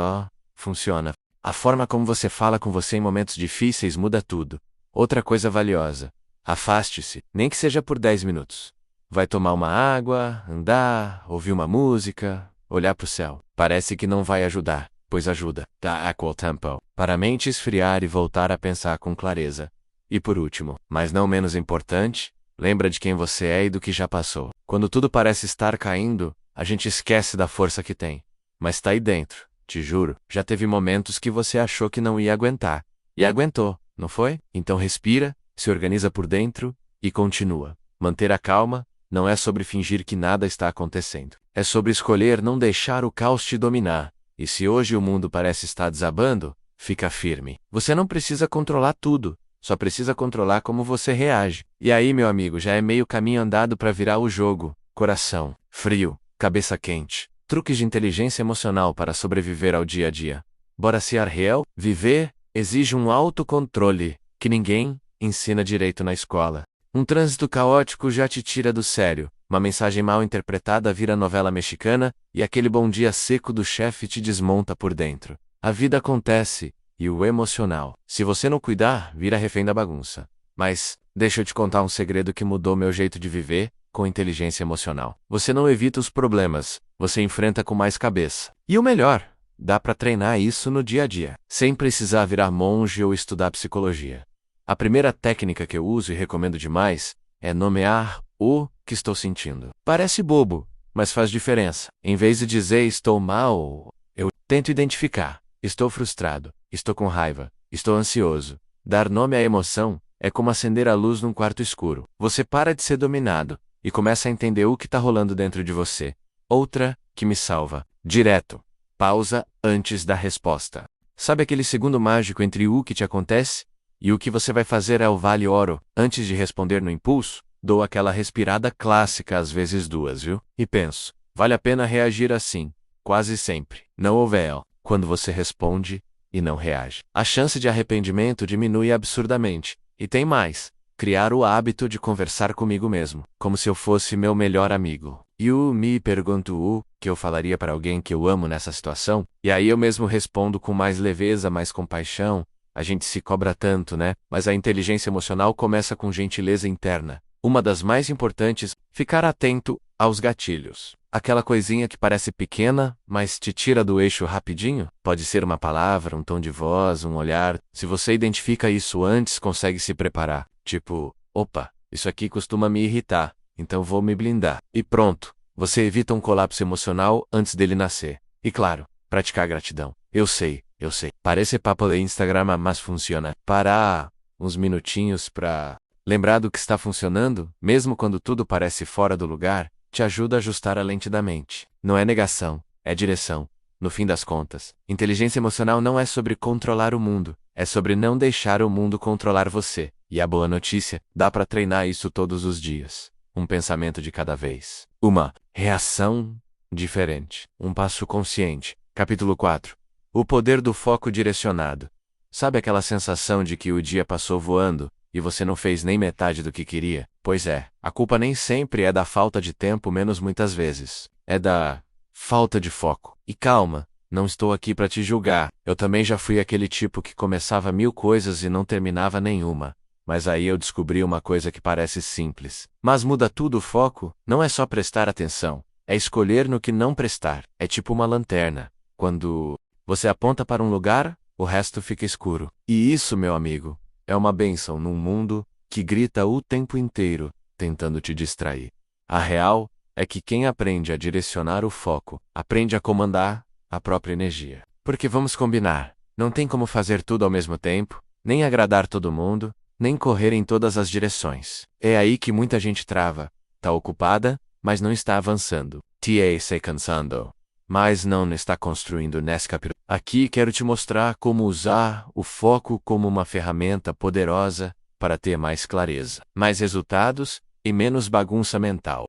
funciona. A forma como você fala com você em momentos difíceis muda tudo. Outra coisa valiosa: afaste-se, nem que seja por 10 minutos. Vai tomar uma água, andar, ouvir uma música, olhar para o céu. Parece que não vai ajudar, pois ajuda. Dá equal tempo para a mente esfriar e voltar a pensar com clareza. E por último, mas não menos importante, lembra de quem você é e do que já passou. Quando tudo parece estar caindo, a gente esquece da força que tem. Mas tá aí dentro, te juro. Já teve momentos que você achou que não ia aguentar. E aguentou, não foi? Então respira, se organiza por dentro e continua. Manter a calma não é sobre fingir que nada está acontecendo. É sobre escolher não deixar o caos te dominar. E se hoje o mundo parece estar desabando, fica firme. Você não precisa controlar tudo, só precisa controlar como você reage. E aí, meu amigo, já é meio caminho andado para virar o jogo. Coração frio, cabeça quente. Truques de inteligência emocional para sobreviver ao dia a dia. Bora ser real? Viver exige um autocontrole que ninguém ensina direito na escola. Um trânsito caótico já te tira do sério. Uma mensagem mal interpretada vira novela mexicana, e aquele bom dia seco do chefe te desmonta por dentro. A vida acontece, e o emocional, se você não cuidar, vira refém da bagunça. Mas, deixa eu te contar um segredo que mudou meu jeito de viver, com inteligência emocional. Você não evita os problemas, você enfrenta com mais cabeça. E o melhor, dá para treinar isso no dia a dia, sem precisar virar monge ou estudar psicologia. A primeira técnica que eu uso e recomendo demais é nomear o que estou sentindo. Parece bobo, mas faz diferença. Em vez de dizer estou mal, eu tento identificar. Estou frustrado, estou com raiva, estou ansioso. Dar nome à emoção É como acender a luz num quarto escuro. Você para de ser dominado e começa a entender o que está rolando dentro de você. Outra, que me salva. Direto. Pausa antes da resposta. Sabe aquele segundo mágico entre o que te acontece e o que você vai fazer ao vale ouro? Antes de responder no impulso, dou aquela respirada clássica às vezes duas, viu? E penso, vale a pena reagir assim? Quase sempre. Não houver, quando você responde e não reage. A chance de arrependimento diminui absurdamente. E tem mais. Criar o hábito de conversar comigo mesmo, como se eu fosse meu melhor amigo. E me pergunto o que eu falaria para alguém que eu amo nessa situação, e aí eu mesmo respondo com mais leveza, mais compaixão. A gente se cobra tanto, né? Mas a inteligência emocional começa com gentileza interna. Uma das mais importantes, ficar atento aos gatilhos. Aquela coisinha que parece pequena, mas te tira do eixo rapidinho? Pode ser uma palavra, um tom de voz, um olhar. Se você identifica isso antes, consegue se preparar. Tipo, opa, isso aqui costuma me irritar, então vou me blindar. E pronto, você evita um colapso emocional antes dele nascer. E claro, praticar gratidão. Eu sei. Parece papo de Instagram, mas funciona. Parar uns minutinhos pra lembrar do que está funcionando, mesmo quando tudo parece fora do lugar, te ajuda a ajustar a lente da mente. Não é negação, é direção. No fim das contas, inteligência emocional não é sobre controlar o mundo, é sobre não deixar o mundo controlar você. E a boa notícia, dá para treinar isso todos os dias. Um pensamento de cada vez. Uma reação diferente. Um passo consciente. Capítulo 4. O poder do foco direcionado. Sabe aquela sensação de que o dia passou voando e você não fez nem metade do que queria? Pois é, a culpa nem sempre é da falta de tempo, menos muitas vezes. É da falta de foco. E calma, não estou aqui para te julgar. Eu também já fui aquele tipo que começava 1000 coisas e não terminava nenhuma. Mas aí eu descobri uma coisa que parece simples. Mas muda tudo o foco, não é só prestar atenção. É escolher no que não prestar. É tipo uma lanterna. Quando você aponta para um lugar, o resto fica escuro. E isso, meu amigo, é uma bênção num mundo que grita o tempo inteiro, tentando te distrair. A real é que quem aprende a direcionar o foco, aprende a comandar a própria energia. Porque vamos combinar, não tem como fazer tudo ao mesmo tempo, nem agradar todo mundo, nem correr em todas as direções. É aí que muita gente trava. Tá ocupada, mas não está avançando. Se cansando, mas não está construindo nesse capítulo. Aqui quero te mostrar como usar o foco como uma ferramenta poderosa para ter mais clareza, mais resultados e menos bagunça mental.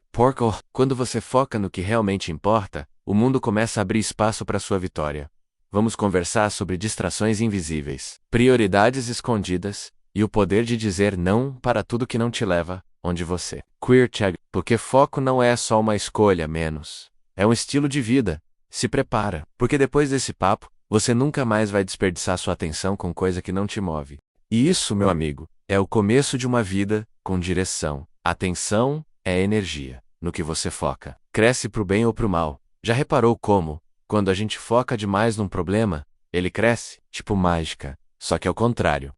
Quando você foca no que realmente importa, o mundo começa a abrir espaço para sua vitória. Vamos conversar sobre distrações invisíveis, prioridades escondidas e o poder de dizer não para tudo que não te leva onde você quer. Porque foco não é só uma escolha menos. É um estilo de vida. Se prepara, porque depois desse papo, você nunca mais vai desperdiçar sua atenção com coisa que não te move. E isso, meu amigo, é o começo de uma vida com direção. Atenção é energia. No que você foca, cresce pro bem ou pro mal. Já reparou como, quando a gente foca demais num problema, ele cresce? Tipo mágica. Só que ao contrário.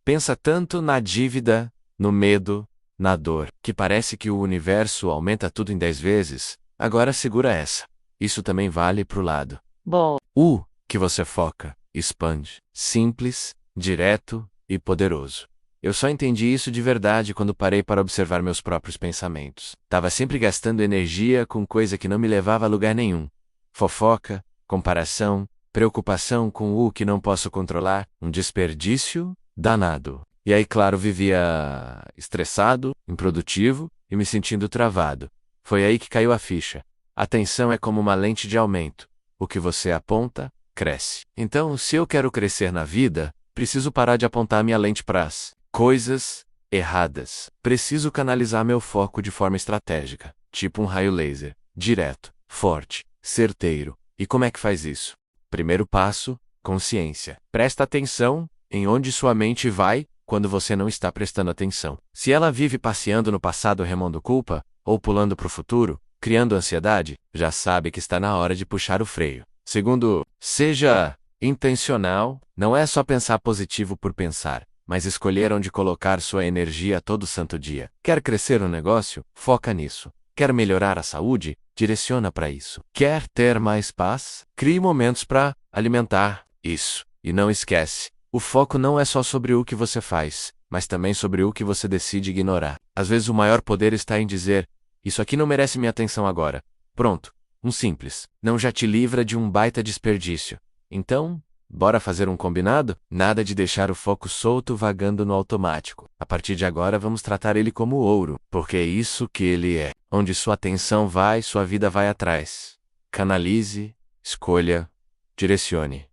Pensa tanto na dívida, no medo, na dor, que parece que o universo aumenta tudo em 10 vezes. Agora segura essa. Isso também vale pro lado bom. O que você foca, expande. Simples, direto e poderoso. Eu só entendi isso de verdade quando parei para observar meus próprios pensamentos. Tava sempre gastando energia com coisa que não me levava a lugar nenhum. Fofoca, comparação, preocupação com o que não posso controlar, um desperdício danado. E aí, claro, vivia estressado, improdutivo e me sentindo travado. Foi aí que caiu a ficha. Atenção é como uma lente de aumento. O que você aponta, cresce. Então, se eu quero crescer na vida, preciso parar de apontar minha lente para as coisas erradas. Preciso canalizar meu foco de forma estratégica, tipo um raio laser, direto, forte, certeiro. E como é que faz isso? Primeiro passo, consciência. Presta atenção em onde sua mente vai quando você não está prestando atenção. Se ela vive passeando no passado remondo culpa, ou pulando para o futuro, criando ansiedade, já sabe que está na hora de puxar o freio. Segundo, seja intencional. Não é só pensar positivo por pensar, mas escolher onde colocar sua energia todo santo dia. Quer crescer no negócio? Foca nisso. Quer melhorar a saúde? Direciona para isso. Quer ter mais paz? Crie momentos para alimentar isso. E não esquece, o foco não é só sobre o que você faz, mas também sobre o que você decide ignorar. Às vezes o maior poder está em dizer: isso aqui não merece minha atenção agora. Pronto. Um simples. Não já te livra de um baita desperdício. Então, bora fazer um combinado? Nada de deixar o foco solto vagando no automático. A partir de agora vamos tratar ele como ouro, porque é isso que ele é. Onde sua atenção vai, sua vida vai atrás. Canalize, escolha, direcione.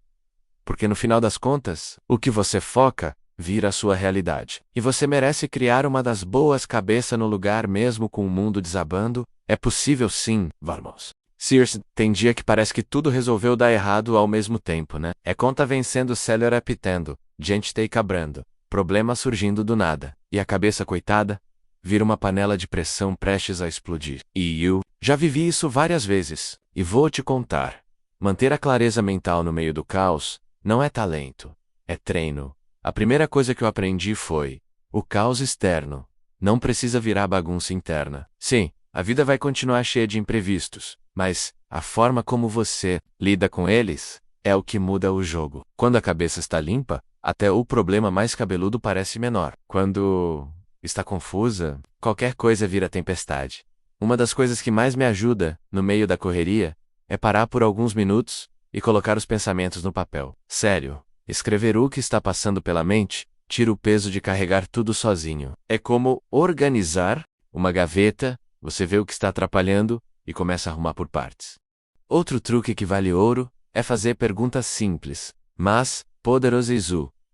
Porque no final das contas, o que você foca vira a sua realidade. E você merece criar uma das boas cabeças no lugar mesmo com o mundo desabando. É possível sim, vamos. Sears, tem dia que parece que tudo resolveu dar errado ao mesmo tempo, né? É conta vencendo, célula apitando, gente te cabrando, problema surgindo do nada, e a cabeça coitada vira uma panela de pressão prestes a explodir. E eu já vivi isso várias vezes, e vou te contar. Manter a clareza mental no meio do caos não é talento, é treino. A primeira coisa que eu aprendi foi: o caos externo não precisa virar bagunça interna. Sim, a vida vai continuar cheia de imprevistos, mas a forma como você lida com eles é o que muda o jogo. Quando a cabeça está limpa, até o problema mais cabeludo parece menor. Quando está confusa, qualquer coisa vira tempestade. Uma das coisas que mais me ajuda, no meio da correria, é parar por alguns minutos e colocar os pensamentos no papel. Sério, escrever o que está passando pela mente tira o peso de carregar tudo sozinho. É como organizar uma gaveta. Você vê o que está atrapalhando e começa a arrumar por partes. Outro truque que vale ouro é fazer perguntas simples, mas poderosas,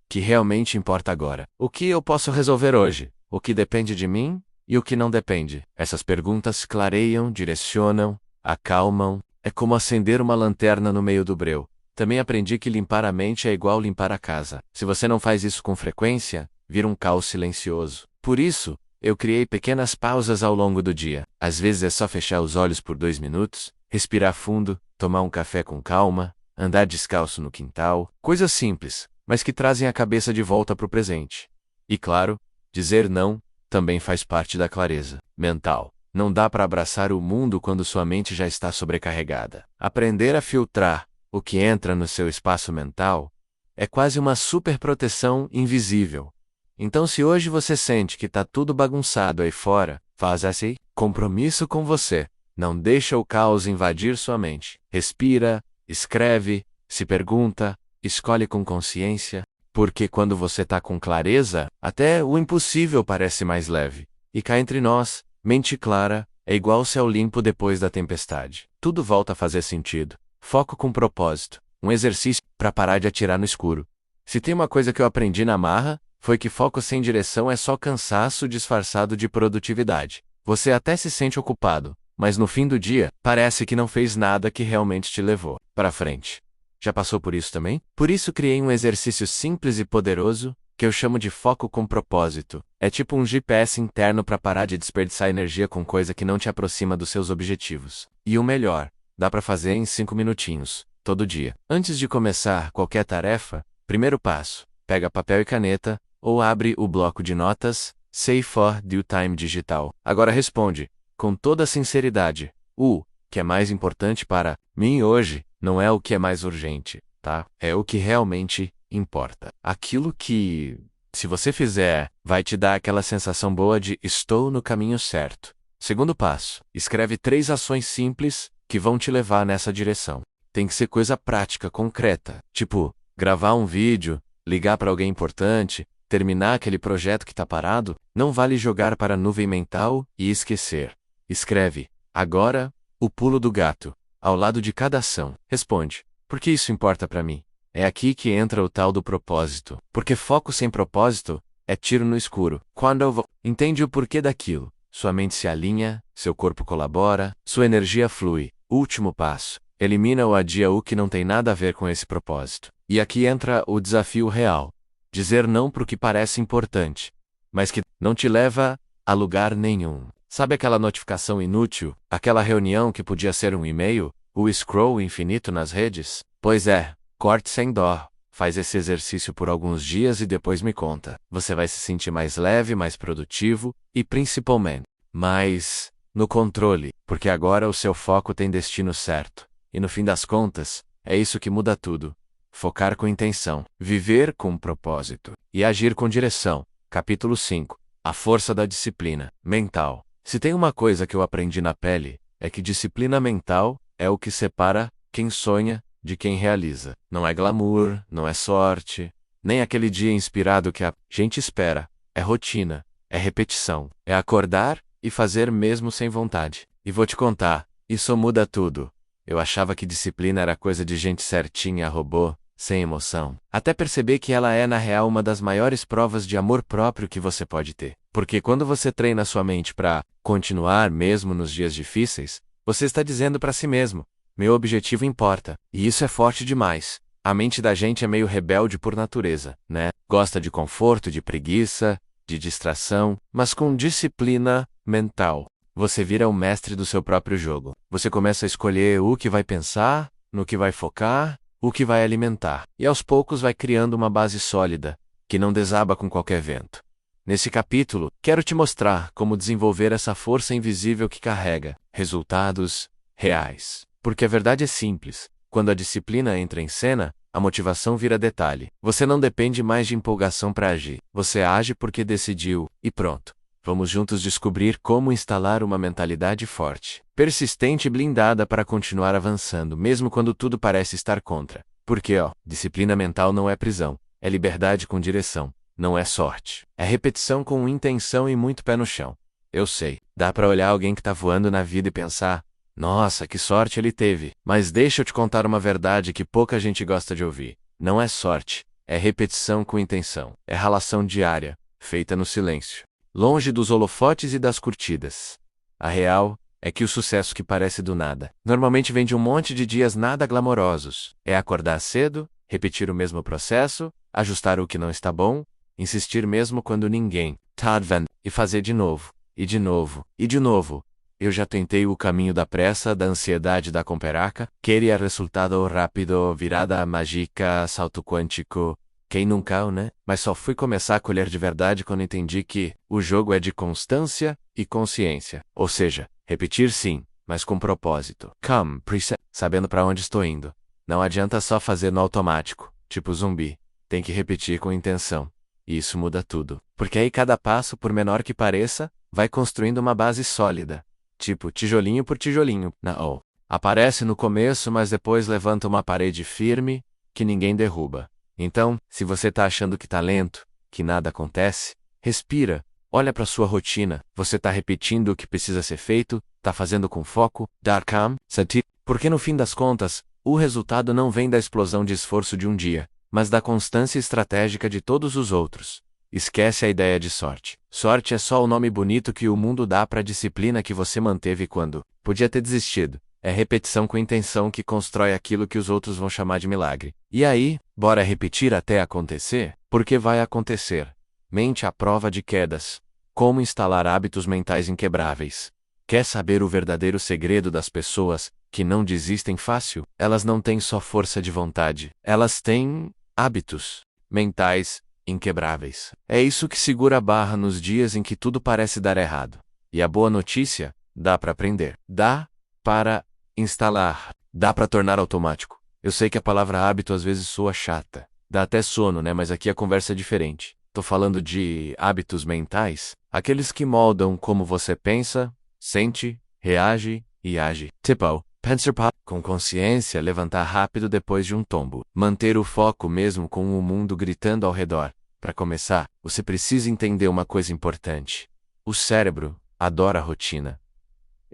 que realmente importa agora. O que eu posso resolver hoje? O que depende de mim? E o que não depende? Essas perguntas clareiam, direcionam, acalmam. É como acender uma lanterna no meio do breu. Também aprendi que limpar a mente é igual limpar a casa. Se você não faz isso com frequência, vira um caos silencioso. Por isso, eu criei pequenas pausas ao longo do dia. Às vezes é só fechar os olhos por 2 minutos, respirar fundo, tomar um café com calma, andar descalço no quintal. Coisas simples, mas que trazem a cabeça de volta para o presente. E claro, dizer não também faz parte da clareza mental. Não dá para abraçar o mundo quando sua mente já está sobrecarregada. Aprender a filtrar o que entra no seu espaço mental é quase uma superproteção invisível. Então, se hoje você sente que está tudo bagunçado aí fora, faz esse compromisso com você. Não deixa o caos invadir sua mente. Respira, escreve, se pergunta, escolhe com consciência, porque quando você está com clareza, até o impossível parece mais leve. E cá entre nós, mente clara é igual céu limpo depois da tempestade. Tudo volta a fazer sentido. Foco com propósito. Um exercício para parar de atirar no escuro. Se tem uma coisa que eu aprendi na marra, foi que foco sem direção é só cansaço disfarçado de produtividade. Você até se sente ocupado, mas no fim do dia, parece que não fez nada que realmente te levou para frente. Já passou por isso também? Por isso criei um exercício simples e poderoso, que eu chamo de foco com propósito. É tipo um GPS interno para parar de desperdiçar energia com coisa que não te aproxima dos seus objetivos. E o melhor, dá para fazer em 5 minutinhos, todo dia. Antes de começar qualquer tarefa, primeiro passo, pega papel e caneta, ou abre o bloco de notas, Save for Due Time digital. Agora responde, com toda sinceridade, o que é mais importante para mim hoje não é o que é mais urgente, tá? É o que realmente importa. Aquilo que, se você fizer, vai te dar aquela sensação boa de estou no caminho certo. Segundo passo, escreve 3 ações simples que vão te levar nessa direção. Tem que ser coisa prática, concreta, tipo, gravar um vídeo, ligar para alguém importante, terminar aquele projeto que está parado. Não vale jogar para a nuvem mental e esquecer. Escreve, agora, o pulo do gato, ao lado de cada ação. Responde, por que isso importa para mim? É aqui que entra o tal do propósito. Porque foco sem propósito é tiro no escuro. Quando eu vou, entende o porquê daquilo. Sua mente se alinha, seu corpo colabora, sua energia flui. Último passo, elimina ou adia o que não tem nada a ver com esse propósito. E aqui entra o desafio real. Dizer não pro que parece importante, mas que não te leva a lugar nenhum. Sabe aquela notificação inútil, aquela reunião que podia ser um e-mail, o scroll infinito nas redes? Pois é, corte sem dó. Faz esse exercício por alguns dias e depois me conta. Você vai se sentir mais leve, mais produtivo e, principalmente, mais no controle, porque agora o seu foco tem destino certo. E no fim das contas, é isso que muda tudo. Focar com intenção, viver com propósito e agir com direção. Capítulo 5. A força da disciplina mental. Se tem uma coisa que eu aprendi na pele, é que disciplina mental é o que separa quem sonha de quem realiza. Não é glamour, não é sorte, nem aquele dia inspirado que a gente espera. É rotina, é repetição, é acordar e fazer mesmo sem vontade. E vou te contar, isso muda tudo. Eu achava que disciplina era coisa de gente certinha, robô, sem emoção. Até perceber que ela é na real uma das maiores provas de amor próprio que você pode ter. Porque quando você treina sua mente para continuar mesmo nos dias difíceis, você está dizendo para si mesmo: meu objetivo importa. E isso é forte demais. A mente da gente é meio rebelde por natureza, né? Gosta de conforto, de preguiça, de distração, mas com disciplina mental, você vira o mestre do seu próprio jogo. Você começa a escolher o que vai pensar, no que vai focar, o que vai alimentar, e aos poucos vai criando uma base sólida, que não desaba com qualquer vento. Nesse capítulo, quero te mostrar como desenvolver essa força invisível que carrega resultados reais. Porque a verdade é simples: quando a disciplina entra em cena, a motivação vira detalhe. Você não depende mais de empolgação para agir. Você age porque decidiu, e pronto. Vamos juntos descobrir como instalar uma mentalidade forte, persistente e blindada para continuar avançando, mesmo quando tudo parece estar contra. Porque, disciplina mental não é prisão, é liberdade com direção, não é sorte. É repetição com intenção e muito pé no chão. Eu sei, dá para olhar alguém que tá voando na vida e pensar: nossa, que sorte ele teve. Mas deixa eu te contar uma verdade que pouca gente gosta de ouvir. Não é sorte, é repetição com intenção. É ralação diária, feita no silêncio, longe dos holofotes e das curtidas. A real é que o sucesso que parece do nada normalmente vem de um monte de dias nada glamourosos. É acordar cedo, repetir o mesmo processo, ajustar o que não está bom, insistir mesmo quando ninguém tá vendo, e fazer de novo, e de novo, e de novo. Eu já tentei o caminho da pressa, da ansiedade, da comperaca. Queria resultado rápido, virada mágica, salto quântico. Quem nunca, né? Mas só fui começar a colher de verdade quando entendi que o jogo é de constância e consciência. Ou seja, repetir sim, mas com propósito. Come, preset, sabendo para onde estou indo. Não adianta só fazer no automático, tipo zumbi. Tem que repetir com intenção. E isso muda tudo. Porque aí cada passo, por menor que pareça, vai construindo uma base sólida. Tipo, tijolinho por tijolinho. Não. Aparece no começo, mas depois levanta uma parede firme, que ninguém derruba. Então, se você tá achando que tá lento, que nada acontece, respira, olha para sua rotina. Você tá repetindo o que precisa ser feito, tá fazendo com foco, dar calm, sentir. Porque no fim das contas, o resultado não vem da explosão de esforço de um dia, mas da constância estratégica de todos os outros. Esquece a ideia de sorte. Sorte é só o nome bonito que o mundo dá para a disciplina que você manteve quando podia ter desistido. É repetição com intenção que constrói aquilo que os outros vão chamar de milagre. E aí, bora repetir até acontecer? Porque vai acontecer. Mente à prova de quedas. Como instalar hábitos mentais inquebráveis. Quer saber o verdadeiro segredo das pessoas que não desistem fácil? Elas não têm só força de vontade. Elas têm hábitos mentais inquebráveis. É isso que segura a barra nos dias em que tudo parece dar errado. E a boa notícia: dá para aprender. Dá para instalar. Dá para tornar automático. Eu sei que a palavra hábito às vezes soa chata. Dá até sono, né? Mas aqui a conversa é diferente. Tô falando de hábitos mentais, aqueles que moldam como você pensa, sente, reage e age. Tipo, pensar com consciência, levantar rápido depois de um tombo. Manter o foco mesmo com o mundo gritando ao redor. Para começar, você precisa entender uma coisa importante. O cérebro adora a rotina.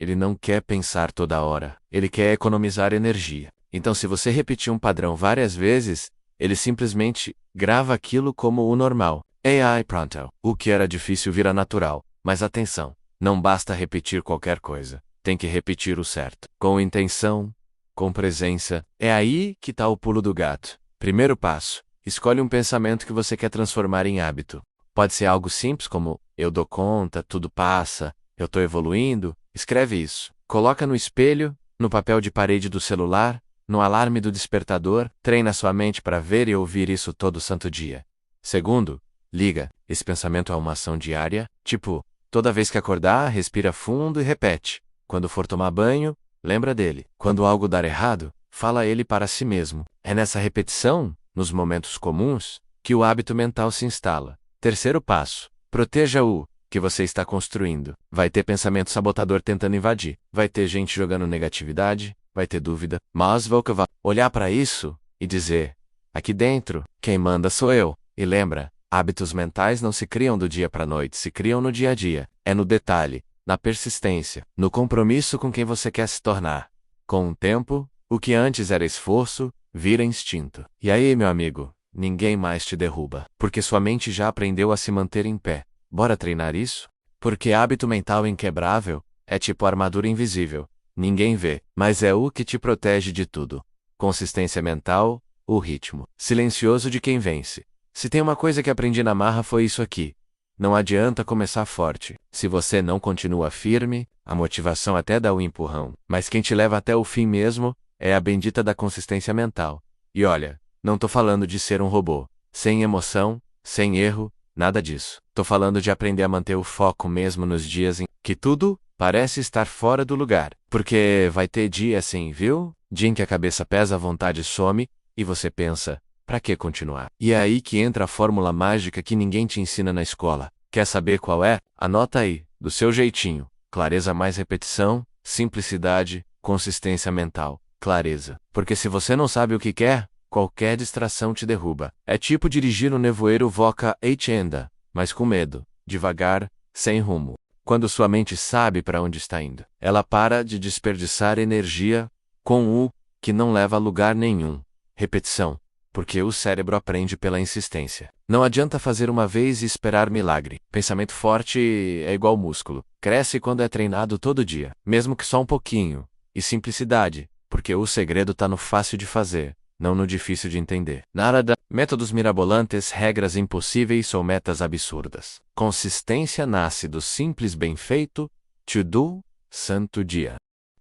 Ele não quer pensar toda hora. Ele quer economizar energia. Então, se você repetir um padrão várias vezes, ele simplesmente grava aquilo como o normal. AI pronto. O que era difícil vira natural. Mas atenção, não basta repetir qualquer coisa. Tem que repetir o certo. Com intenção, com presença. É aí que tá o pulo do gato. Primeiro passo: escolhe um pensamento que você quer transformar em hábito. Pode ser algo simples como: eu dou conta, tudo passa, eu tô evoluindo. Escreve isso. Coloca no espelho, no papel de parede do celular, no alarme do despertador. Treina sua mente para ver e ouvir isso todo santo dia. Segundo, liga esse pensamento a uma ação diária. Tipo, toda vez que acordar, respira fundo e repete. Quando for tomar banho, lembra dele. Quando algo dar errado, fala ele para si mesmo. É nessa repetição, nos momentos comuns, que o hábito mental se instala. Terceiro passo: proteja o que você está construindo. Vai ter pensamento sabotador tentando invadir, vai ter gente jogando negatividade, vai ter dúvida, mas vou olhar para isso e dizer: aqui dentro, quem manda sou eu. E lembra, hábitos mentais não se criam do dia para a noite, se criam no dia a dia. É no detalhe, na persistência, no compromisso com quem você quer se tornar. Com o tempo, o que antes era esforço, vira instinto. E aí, meu amigo, ninguém mais te derruba, porque sua mente já aprendeu a se manter em pé. Bora treinar isso? Porque hábito mental inquebrável é tipo armadura invisível. Ninguém vê, mas é o que te protege de tudo. Consistência mental, o ritmo silencioso de quem vence. Se tem uma coisa que aprendi na marra foi isso aqui. Não adianta começar forte. Se você não continua firme, a motivação até dá o empurrão. Mas quem te leva até o fim mesmo é a bendita da consistência mental. E olha, não tô falando de ser um robô, sem emoção, sem erro, nada disso. Tô falando de aprender a manter o foco mesmo nos dias em que tudo parece estar fora do lugar. Porque vai ter dia assim, viu? Dia em que a cabeça pesa, a vontade some, e você pensa: pra que continuar? E é aí que entra a fórmula mágica que ninguém te ensina na escola. Quer saber qual é? Anota aí, do seu jeitinho. Clareza mais repetição, simplicidade, consistência mental. Clareza. Porque se você não sabe o que quer, qualquer distração te derruba. É tipo dirigir no nevoeiro Voca Anda, mas com medo, devagar, sem rumo. Quando sua mente sabe para onde está indo, ela para de desperdiçar energia com o que não leva a lugar nenhum. Repetição. Porque o cérebro aprende pela insistência. Não adianta fazer uma vez e esperar milagre. Pensamento forte é igual músculo. Cresce quando é treinado todo dia, mesmo que só um pouquinho. E simplicidade, porque o segredo está no fácil de fazer, não no difícil de entender. Nada de métodos mirabolantes, regras impossíveis ou metas absurdas. Consistência nasce do simples bem feito, to do, santo dia.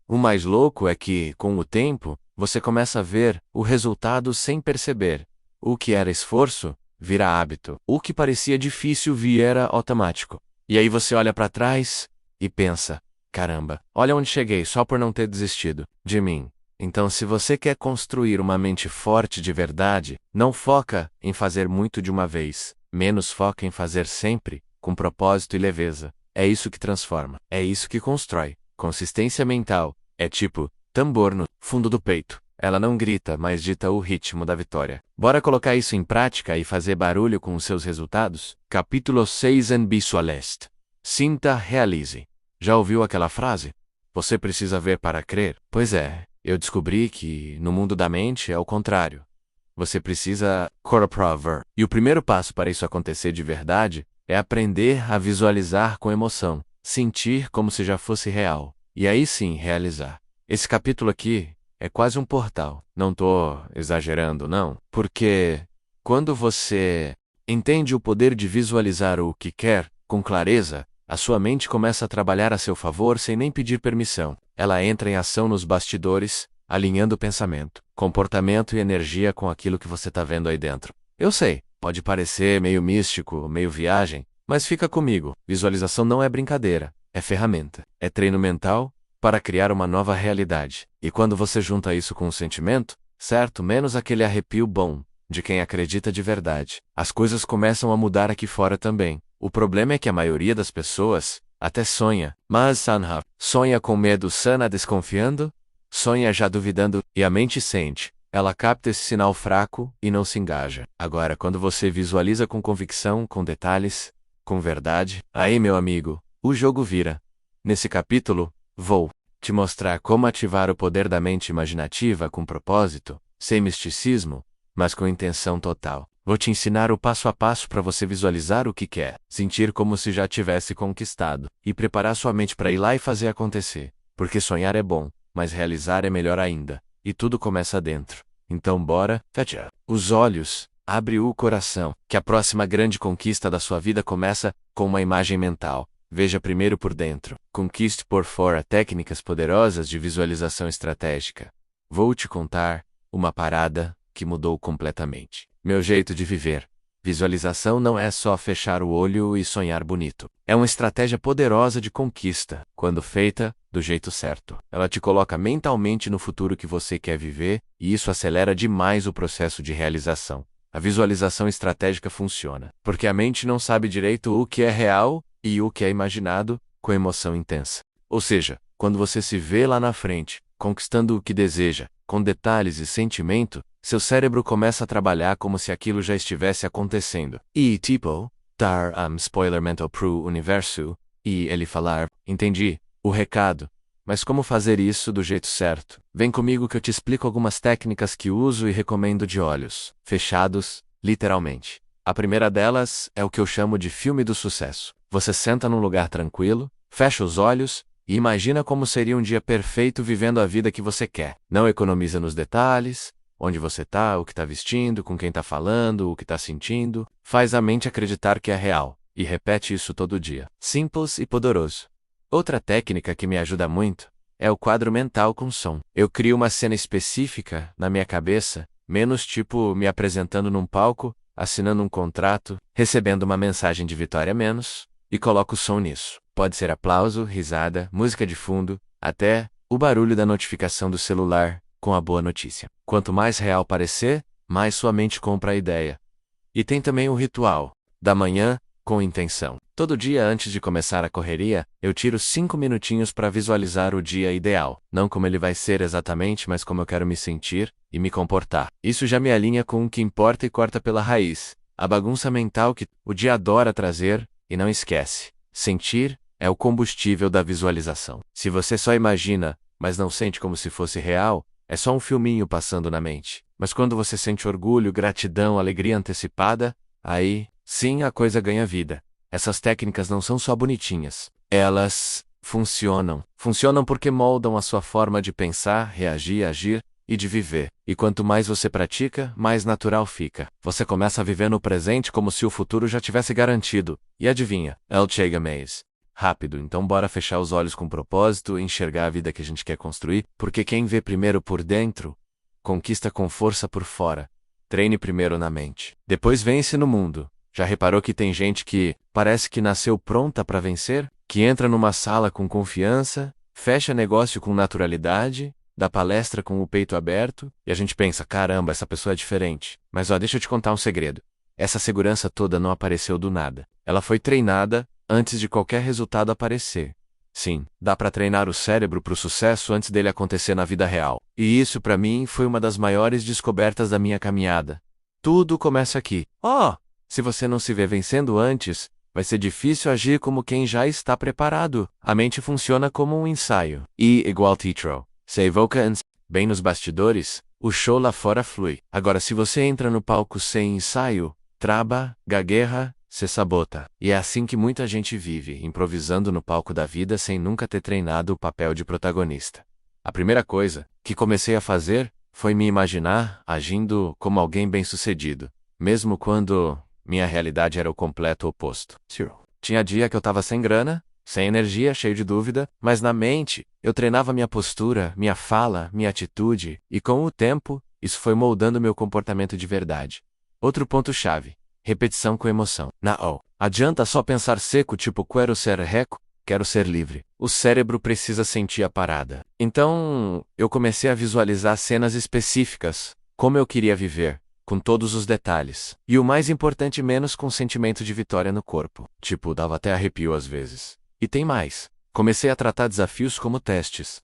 O mais louco é que, com o tempo, você começa a ver o resultado sem perceber. O que era esforço, vira hábito. O que parecia difícil vira automático. E aí você olha para trás e pensa: caramba, olha onde cheguei só por não ter desistido de mim. Então, se você quer construir uma mente forte de verdade, não foca em fazer muito de uma vez, menos foca em fazer sempre, com propósito e leveza. É isso que transforma, é isso que constrói. Consistência mental é tipo tambor no fundo do peito. Ela não grita, mas dita o ritmo da vitória. Bora colocar isso em prática e fazer barulho com os seus resultados? Capítulo 6 and visualist. Sinta, realize. Já ouviu aquela frase? Você precisa ver para crer? Pois é, eu descobri que no mundo da mente é o contrário. Você precisa comprovar. E o primeiro passo para isso acontecer de verdade é aprender a visualizar com emoção, sentir como se já fosse real, e aí sim realizar. Esse capítulo aqui é quase um portal. Não tô exagerando, não. Porque quando você entende o poder de visualizar o que quer, com clareza, a sua mente começa a trabalhar a seu favor sem nem pedir permissão. Ela entra em ação nos bastidores, alinhando pensamento, comportamento e energia com aquilo que você está vendo aí dentro. Eu sei, pode parecer meio místico, meio viagem, mas fica comigo. Visualização não é brincadeira, é ferramenta. É treino mental para criar uma nova realidade. E quando você junta isso com um sentimento, certo, menos aquele arrepio bom, de quem acredita de verdade, as coisas começam a mudar aqui fora também. O problema é que a maioria das pessoas até sonha, mas sonha com medo, sana desconfiando, sonha já duvidando, e a mente sente. Ela capta esse sinal fraco e não se engaja. Agora, quando você visualiza com convicção, com detalhes, com verdade, aí, meu amigo, o jogo vira. Nesse capítulo, vou te mostrar como ativar o poder da mente imaginativa com propósito, sem misticismo, mas com intenção total. Vou te ensinar o passo a passo para você visualizar o que quer, sentir como se já tivesse conquistado, e preparar sua mente para ir lá e fazer acontecer. Porque sonhar é bom, mas realizar é melhor ainda. E tudo começa dentro. Então bora, fecha os olhos, abre o coração, que a próxima grande conquista da sua vida começa com uma imagem mental. Veja primeiro por dentro. Conquiste por fora técnicas poderosas de visualização estratégica. Vou te contar uma parada que mudou completamente meu jeito de viver. Visualização não é só fechar o olho e sonhar bonito. É uma estratégia poderosa de conquista, quando feita do jeito certo. Ela te coloca mentalmente no futuro que você quer viver, e isso acelera demais o processo de realização. a visualização estratégica funciona, porque a mente não sabe direito o que é real e o que é imaginado, com emoção intensa. Ou seja, quando você se vê lá na frente, conquistando o que deseja, com detalhes e sentimento, seu cérebro começa a trabalhar como se aquilo já estivesse acontecendo. E tipo, dar spoiler mental pro universo, e ele falar, entendi, o recado. Mas como fazer isso do jeito certo? Vem comigo que eu te explico algumas técnicas que uso e recomendo de olhos fechados, literalmente. A primeira delas é o que eu chamo de filme do sucesso. Você senta num lugar tranquilo, fecha os olhos e imagina como seria um dia perfeito vivendo a vida que você quer. Não economiza nos detalhes, onde você tá, o que tá vestindo, com quem tá falando, o que tá sentindo. Faz a mente acreditar que é real e repete isso todo dia. Simples e poderoso. Outra técnica que me ajuda muito é o quadro mental com som. Eu crio uma cena específica na minha cabeça, menos tipo me apresentando num palco, assinando um contrato, recebendo uma mensagem de vitória menos, e coloco som nisso. Pode ser aplauso, risada, música de fundo, até o barulho da notificação do celular com a boa notícia. Quanto mais real parecer, mais sua mente compra a ideia. E tem também o ritual da manhã com intenção. Todo dia antes de começar a correria, eu tiro 5 minutinhos para visualizar o dia ideal. Não como ele vai ser exatamente, mas como eu quero me sentir e me comportar. Isso já me alinha com o que importa e corta pela raiz. A bagunça mental que o dia adora trazer, e não esquece. Sentir é o combustível da visualização. Se você só imagina, mas não sente como se fosse real, é só um filminho passando na mente. Mas quando você sente orgulho, gratidão, alegria antecipada, aí, sim, a coisa ganha vida. Essas técnicas não são só bonitinhas. Elas funcionam. Funcionam porque moldam a sua forma de pensar, reagir, agir e de viver. E quanto mais você pratica, mais natural fica. Você começa a viver no presente como se o futuro já tivesse garantido. E adivinha? El chega mês. Rápido, então bora fechar os olhos com propósito e enxergar a vida que a gente quer construir, porque quem vê primeiro por dentro, conquista com força por fora. Treine primeiro na mente. Depois vence no mundo. Já reparou que tem gente que parece que nasceu pronta para vencer? Que entra numa sala com confiança, fecha negócio com naturalidade, dá palestra com o peito aberto, e a gente pensa, caramba, essa pessoa é diferente. Mas deixa eu te contar um segredo. Essa segurança toda não apareceu do nada. Ela foi treinada antes de qualquer resultado aparecer. Sim, dá para treinar o cérebro para o sucesso antes dele acontecer na vida real. E isso para mim foi uma das maiores descobertas da minha caminhada. Tudo começa aqui. Se você não se vê vencendo antes, vai ser difícil agir como quem já está preparado. A mente funciona como um ensaio. E igual teatro. Se evoca bem nos bastidores, o show lá fora flui. Agora, se você entra no palco sem ensaio, traba, gagueja, se sabota. E é assim que muita gente vive, improvisando no palco da vida sem nunca ter treinado o papel de protagonista. A primeira coisa que comecei a fazer foi me imaginar agindo como alguém bem-sucedido, mesmo quando minha realidade era o completo oposto. Tinha dia que eu tava sem grana, sem energia, cheio de dúvida, mas na mente, eu treinava minha postura, minha fala, minha atitude, e com o tempo, isso foi moldando meu comportamento de verdade. Outro ponto-chave: repetição com emoção. Adianta só pensar seco tipo quero ser rico, quero ser livre. O cérebro precisa sentir a parada. Então, eu comecei a visualizar cenas específicas, como eu queria viver, com todos os detalhes. E o mais importante, menos com sentimento de vitória no corpo. Tipo, dava até arrepio às vezes. E tem mais. Comecei a tratar desafios como testes.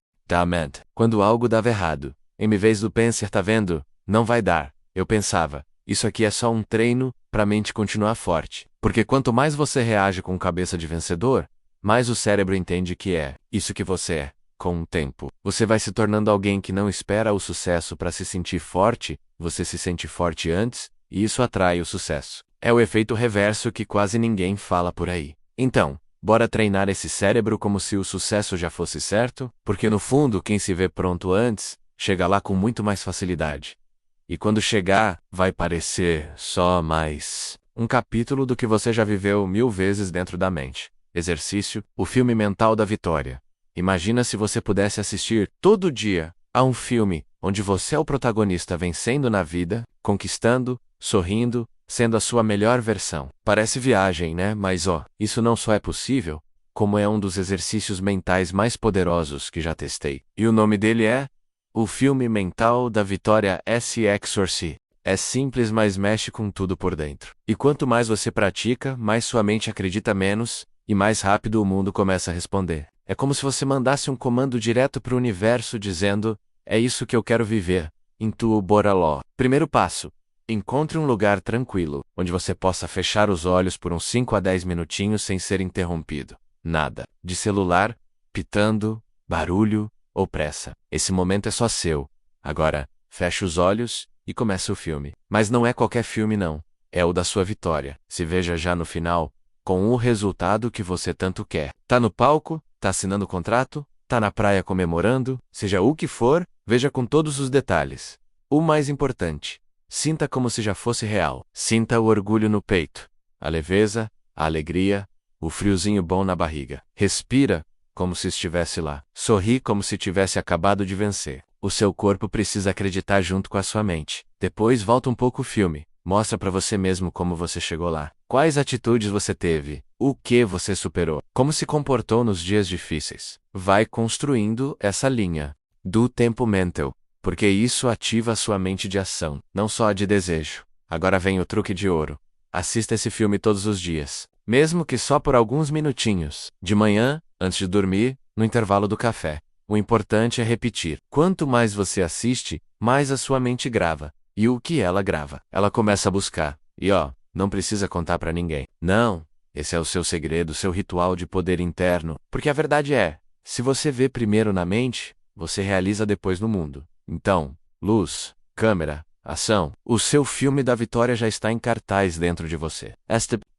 Quando algo dava errado, em vez do penser, tá vendo? Não vai dar. Eu pensava, isso aqui é só um treino pra mente continuar forte. Porque quanto mais você reage com cabeça de vencedor, mais o cérebro entende que é isso que você é. Com o tempo, você vai se tornando alguém que não espera o sucesso para se sentir forte, você se sente forte antes, e isso atrai o sucesso. É o efeito reverso que quase ninguém fala por aí. Então, bora treinar esse cérebro como se o sucesso já fosse certo, porque no fundo quem se vê pronto antes, chega lá com muito mais facilidade. E quando chegar, vai parecer só mais um capítulo do que você já viveu 1000 vezes dentro da mente. Exercício: o filme mental da vitória. Imagina se você pudesse assistir todo dia a um filme onde você é o protagonista vencendo na vida, conquistando, sorrindo, sendo a sua melhor versão. Parece viagem, né? Mas isso não só é possível, como é um dos exercícios mentais mais poderosos que já testei. E o nome dele é o filme mental da vitória S. Exorcy. É simples, mas mexe com tudo por dentro. E quanto mais você pratica, mais sua mente acredita menos, e mais rápido o mundo começa a responder. É como se você mandasse um comando direto para o universo dizendo: é isso que eu quero viver. Intuo Boraló. Primeiro passo. Encontre um lugar tranquilo, onde você possa fechar os olhos por uns 5 a 10 minutinhos sem ser interrompido. Nada de celular, pitando, barulho ou pressa. Esse momento é só seu. Agora, feche os olhos e comece o filme. Mas não é qualquer filme não. É o da sua vitória. Se veja já no final, com o resultado que você tanto quer. Tá no palco? Tá assinando o contrato? Tá na praia comemorando? Seja o que for, veja com todos os detalhes. O mais importante. Sinta como se já fosse real. Sinta o orgulho no peito, a leveza, a alegria, o friozinho bom na barriga. Respira, como se estivesse lá. Sorri como se tivesse acabado de vencer. O seu corpo precisa acreditar junto com a sua mente. Depois volta um pouco o filme. Mostra pra você mesmo como você chegou lá. Quais atitudes você teve? O que você superou? Como se comportou nos dias difíceis? Vai construindo essa linha do tempo mental. Porque isso ativa a sua mente de ação, não só a de desejo. Agora vem o truque de ouro. Assista esse filme todos os dias, mesmo que só por alguns minutinhos. De manhã, antes de dormir, no intervalo do café. O importante é repetir. Quanto mais você assiste, mais a sua mente grava. E o que ela grava? Ela começa a buscar. E não precisa contar pra ninguém. Não, esse é o seu segredo, seu ritual de poder interno. Porque a verdade é, se você vê primeiro na mente, você realiza depois no mundo. Então, luz, câmera, ação. O seu filme da vitória já está em cartaz dentro de você.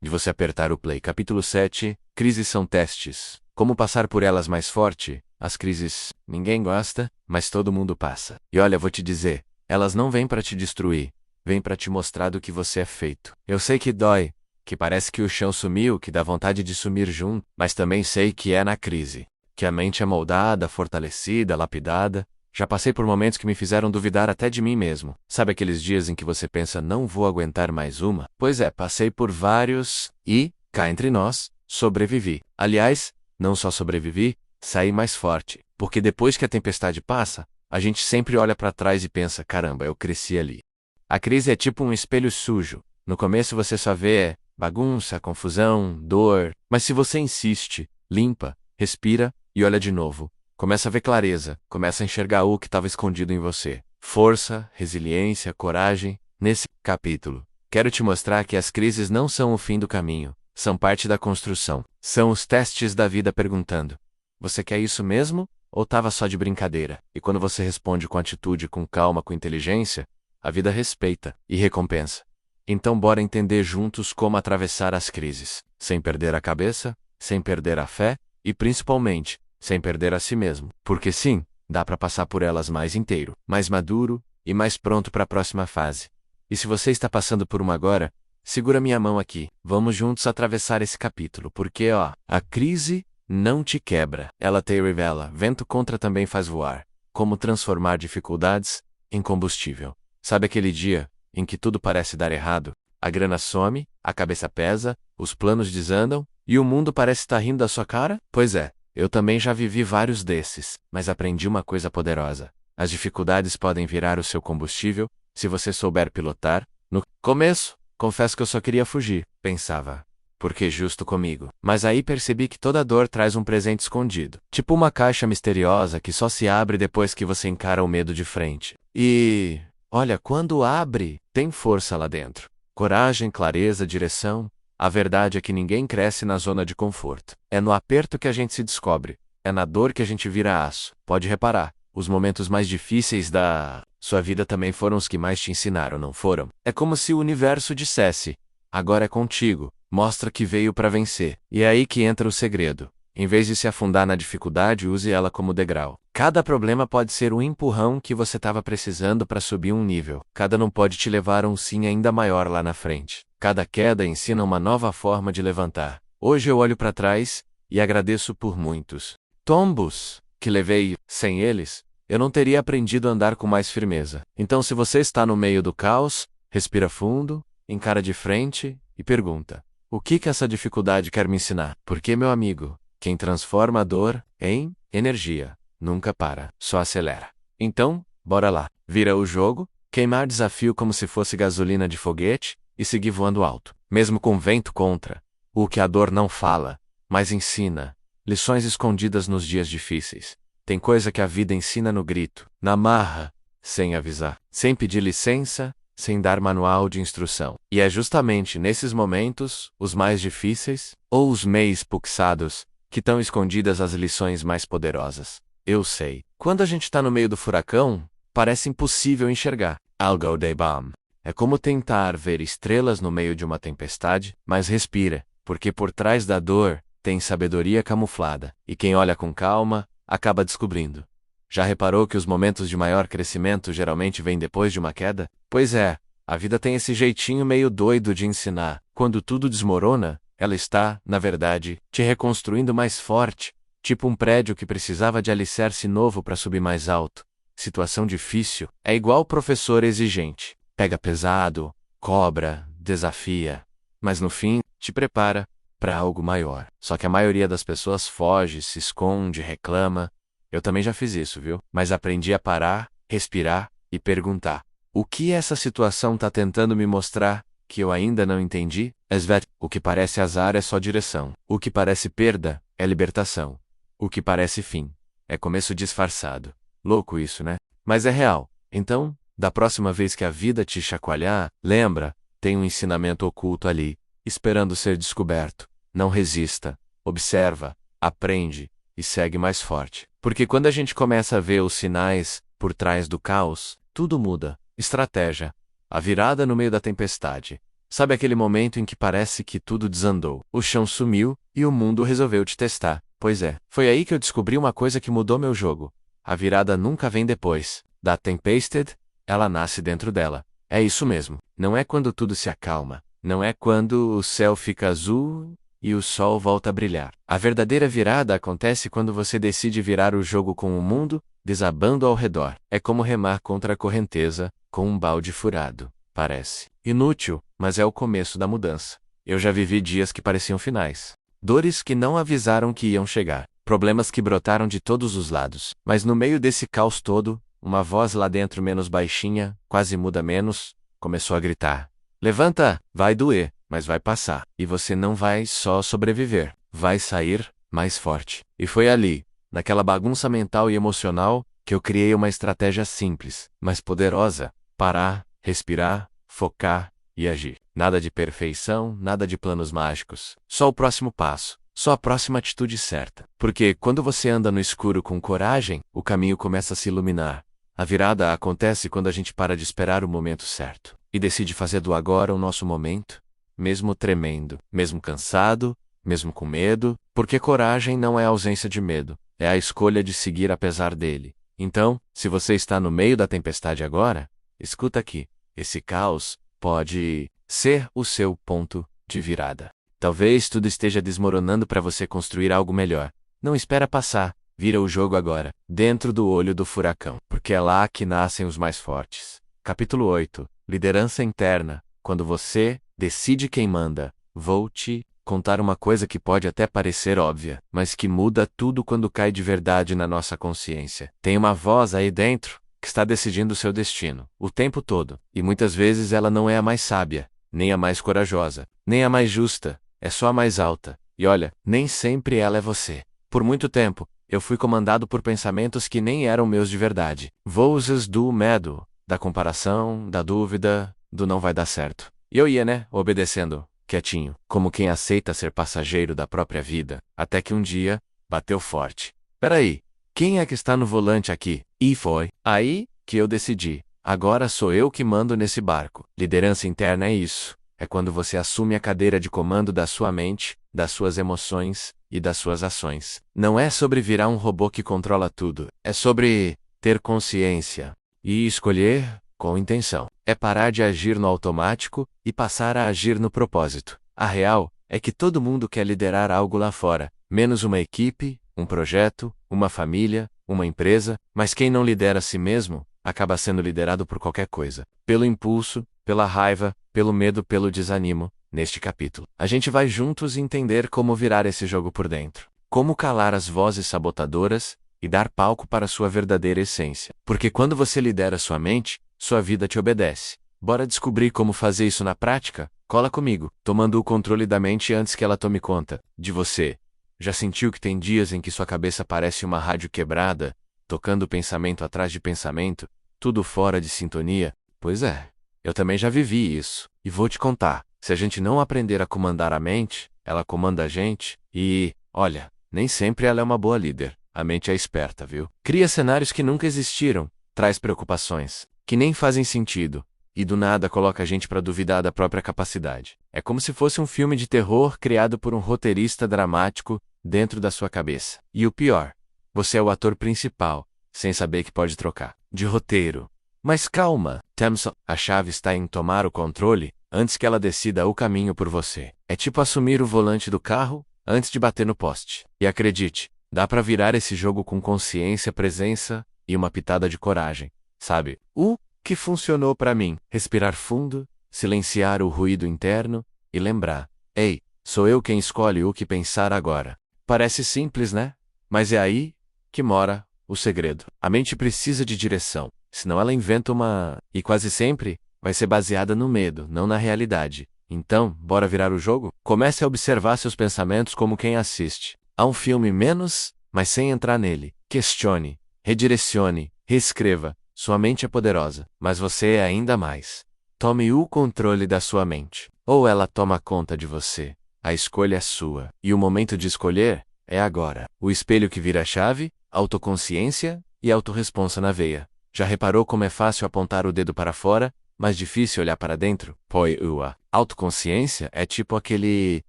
De você apertar o play. Capítulo 7. Crises são testes. Como passar por elas mais forte? As crises, ninguém gosta, mas todo mundo passa. E olha, vou te dizer, elas não vêm para te destruir, vêm para te mostrar do que você é feito. Eu sei que dói, que parece que o chão sumiu, que dá vontade de sumir junto, mas também sei que é na crise, que a mente é moldada, fortalecida, lapidada. Já passei por momentos que me fizeram duvidar até de mim mesmo. Sabe aqueles dias em que você pensa, não vou aguentar mais uma? Pois é, passei por vários e, cá entre nós, sobrevivi. Aliás, não só sobrevivi, saí mais forte. Porque depois que a tempestade passa, a gente sempre olha para trás e pensa, caramba, eu cresci ali. A crise é tipo um espelho sujo. No começo você só vê bagunça, confusão, dor. Mas se você insiste, limpa, respira e olha de novo, começa a ver clareza, começa a enxergar o que estava escondido em você. Força, resiliência, coragem. Nesse capítulo, quero te mostrar que as crises não são o fim do caminho, são parte da construção. São os testes da vida perguntando: você quer isso mesmo? Ou estava só de brincadeira? E quando você responde com atitude, com calma, com inteligência, a vida respeita e recompensa. Então bora entender juntos como atravessar as crises, sem perder a cabeça, sem perder a fé e, principalmente, sem perder a si mesmo. Porque sim, dá para passar por elas mais inteiro, mais maduro e mais pronto para a próxima fase. E se você está passando por uma agora, segura minha mão aqui. Vamos juntos atravessar esse capítulo, porque a crise não te quebra. Ela te revela. Vento contra também faz voar. Como transformar dificuldades em combustível. Sabe aquele dia em que tudo parece dar errado? A grana some, a cabeça pesa, os planos desandam e o mundo parece estar rindo da sua cara? Pois é. Eu também já vivi vários desses, mas aprendi uma coisa poderosa. As dificuldades podem virar o seu combustível, se você souber pilotar. No começo, confesso que eu só queria fugir, pensava. Porque justo comigo. Mas aí percebi que toda dor traz um presente escondido. Tipo uma caixa misteriosa que só se abre depois que você encara o medo de frente. E, olha, quando abre, tem força lá dentro. Coragem, clareza, direção. A verdade é que ninguém cresce na zona de conforto. É no aperto que a gente se descobre. É na dor que a gente vira aço. Pode reparar, os momentos mais difíceis da sua vida também foram os que mais te ensinaram, não foram? É como se o universo dissesse: agora é contigo, mostra que veio para vencer. E é aí que entra o segredo. Em vez de se afundar na dificuldade, use ela como degrau. Cada problema pode ser um empurrão que você estava precisando para subir um nível. Cada não pode te levar a um sim ainda maior lá na frente. Cada queda ensina uma nova forma de levantar. Hoje eu olho para trás e agradeço por muitos tombos que levei. Sem eles, eu não teria aprendido a andar com mais firmeza. Então, se você está no meio do caos, respira fundo, encara de frente e pergunta: o que essa dificuldade quer me ensinar? Porque, meu amigo, quem transforma a dor em energia nunca para, só acelera. Então, bora lá. Vira o jogo. Queimar desafio como se fosse gasolina de foguete e seguir voando alto, mesmo com vento contra. O que a dor não fala, mas ensina. Lições escondidas nos dias difíceis. Tem coisa que a vida ensina no grito, na marra, sem avisar, sem pedir licença, sem dar manual de instrução. E é justamente nesses momentos, os mais difíceis, ou os meio puxados, que estão escondidas as lições mais poderosas. Eu sei. Quando a gente está no meio do furacão, parece impossível enxergar. I'll go day bomb. É como tentar ver estrelas no meio de uma tempestade, mas respira, porque por trás da dor tem sabedoria camuflada, e quem olha com calma acaba descobrindo. Já reparou que os momentos de maior crescimento geralmente vêm depois de uma queda? Pois é, a vida tem esse jeitinho meio doido de ensinar. Quando tudo desmorona, ela está, na verdade, te reconstruindo mais forte, tipo um prédio que precisava de alicerce novo para subir mais alto. Situação difícil é igual professor exigente. Pega pesado, cobra, desafia, mas no fim, te prepara para algo maior. Só que a maioria das pessoas foge, se esconde, reclama. Eu também já fiz isso, viu? Mas aprendi a parar, respirar e perguntar: o que essa situação tá tentando me mostrar que eu ainda não entendi? Svet, o que parece azar é só direção. O que parece perda é libertação. O que parece fim é começo disfarçado. Louco isso, né? Mas é real. Então, da próxima vez que a vida te chacoalhar, lembra, tem um ensinamento oculto ali, esperando ser descoberto. Não resista, observa, aprende e segue mais forte. Porque quando a gente começa a ver os sinais por trás do caos, tudo muda. Estratégia. A virada no meio da tempestade. Sabe aquele momento em que parece que tudo desandou, o chão sumiu e o mundo resolveu te testar? Pois é, foi aí que eu descobri uma coisa que mudou meu jogo. A virada nunca vem depois da tempestade, ela nasce dentro dela. É isso mesmo. Não é quando tudo se acalma. Não é quando o céu fica azul e o sol volta a brilhar. A verdadeira virada acontece quando você decide virar o jogo com o mundo desabando ao redor. É como remar contra a correnteza com um balde furado. Parece inútil, mas é o começo da mudança. Eu já vivi dias que pareciam finais. Dores que não avisaram que iam chegar. Problemas que brotaram de todos os lados. Mas no meio desse caos todo, uma voz lá dentro menos baixinha, quase muda menos, começou a gritar: levanta, vai doer, mas vai passar. E você não vai só sobreviver, vai sair mais forte. E foi ali, naquela bagunça mental e emocional, que eu criei uma estratégia simples, mas poderosa. Parar, respirar, focar e agir. Nada de perfeição, nada de planos mágicos. Só o próximo passo. Só a próxima atitude certa. Porque quando você anda no escuro com coragem, o caminho começa a se iluminar. A virada acontece quando a gente para de esperar o momento certo e decide fazer do agora o nosso momento, mesmo tremendo, mesmo cansado, mesmo com medo, porque coragem não é a ausência de medo, é a escolha de seguir apesar dele. Então, se você está no meio da tempestade agora, escuta aqui. Esse caos pode ser o seu ponto de virada. Talvez tudo esteja desmoronando para você construir algo melhor. Não espera passar, vira o jogo agora, dentro do olho do furacão, porque é lá que nascem os mais fortes. Capítulo 8. Liderança interna. Quando você decide quem manda. Vou te contar uma coisa que pode até parecer óbvia, mas que muda tudo quando cai de verdade na nossa consciência. Tem uma voz aí dentro que está decidindo o seu destino, o tempo todo, e muitas vezes ela não é a mais sábia, nem a mais corajosa, nem a mais justa, é só a mais alta. E olha, nem sempre ela é você. Por muito tempo, eu fui comandado por pensamentos que nem eram meus de verdade. Vozes do medo, da comparação, da dúvida, do não vai dar certo. E eu ia, né, obedecendo, quietinho, como quem aceita ser passageiro da própria vida, até que um dia, bateu forte. Peraí, quem é que está no volante aqui? E foi aí que eu decidi. Agora sou eu que mando nesse barco. Liderança interna é isso. É quando você assume a cadeira de comando da sua mente, das suas emoções e das suas ações. Não é sobre virar um robô que controla tudo. É sobre ter consciência e escolher com intenção. É parar de agir no automático e passar a agir no propósito. A real é que todo mundo quer liderar algo lá fora, menos uma equipe, um projeto, uma família, uma empresa, mas quem não lidera a si mesmo, acaba sendo liderado por qualquer coisa. Pelo impulso, pela raiva, pelo medo, pelo desânimo. Neste capítulo, a gente vai juntos entender como virar esse jogo por dentro. Como calar as vozes sabotadoras e dar palco para sua verdadeira essência. Porque quando você lidera sua mente, sua vida te obedece. Bora descobrir como fazer isso na prática? Cola comigo, tomando o controle da mente antes que ela tome conta de você. Já sentiu que tem dias em que sua cabeça parece uma rádio quebrada, tocando pensamento atrás de pensamento, tudo fora de sintonia? Pois é, eu também já vivi isso. E vou te contar, se a gente não aprender a comandar a mente, ela comanda a gente, e, olha, nem sempre ela é uma boa líder. A mente é esperta, viu? Cria cenários que nunca existiram, traz preocupações que nem fazem sentido, e do nada coloca a gente para duvidar da própria capacidade. É como se fosse um filme de terror criado por um roteirista dramático dentro da sua cabeça. E o pior, você é o ator principal, sem saber que pode trocar de roteiro. Mas calma, Tamsin, a chave está em tomar o controle antes que ela decida o caminho por você. É tipo assumir o volante do carro antes de bater no poste. E acredite, dá pra virar esse jogo com consciência, presença e uma pitada de coragem. Sabe? O que funcionou pra mim? Respirar fundo, silenciar o ruído interno e lembrar: ei, sou eu quem escolhe o que pensar agora. Parece simples, né? Mas é aí que mora o segredo. A mente precisa de direção, senão ela inventa uma... E quase sempre vai ser baseada no medo, não na realidade. Então, bora virar o jogo? Comece a observar seus pensamentos como quem assiste a um filme menos, mas sem entrar nele. Questione, redirecione, reescreva. Sua mente é poderosa, mas você é ainda mais. Tome o controle da sua mente, ou ela toma conta de você. A escolha é sua, e o momento de escolher é agora. O espelho que vira a chave, autoconsciência e autorresponsa na veia. Já reparou como é fácil apontar o dedo para fora, mas difícil olhar para dentro? Pois a autoconsciência é tipo aquele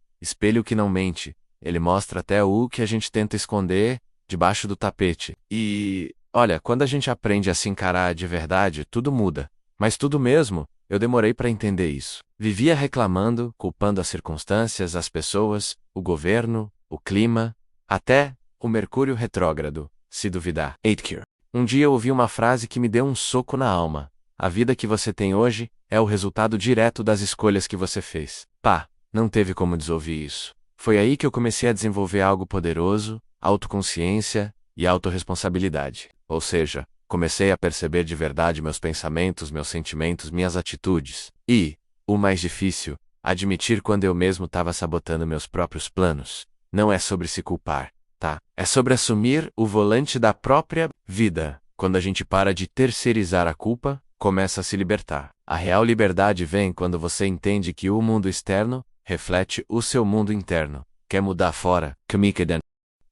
espelho que não mente. Ele mostra até o que a gente tenta esconder debaixo do tapete. E, olha, quando a gente aprende a se encarar de verdade, tudo muda. Mas tudo mesmo, eu demorei para entender isso. Vivia reclamando, culpando as circunstâncias, as pessoas, o governo, o clima, até o Mercúrio retrógrado, se duvidar. Eitker. Um dia eu ouvi uma frase que me deu um soco na alma. A vida que você tem hoje é o resultado direto das escolhas que você fez. Pá, não teve como desouvir isso. Foi aí que eu comecei a desenvolver algo poderoso, autoconsciência e autorresponsabilidade. Ou seja, comecei a perceber de verdade meus pensamentos, meus sentimentos, minhas atitudes. E, o mais difícil, admitir quando eu mesmo estava sabotando meus próprios planos. Não é sobre se culpar, tá? É sobre assumir o volante da própria vida. Quando a gente para de terceirizar a culpa, começa a se libertar. A real liberdade vem quando você entende que o mundo externo reflete o seu mundo interno. Quer mudar fora?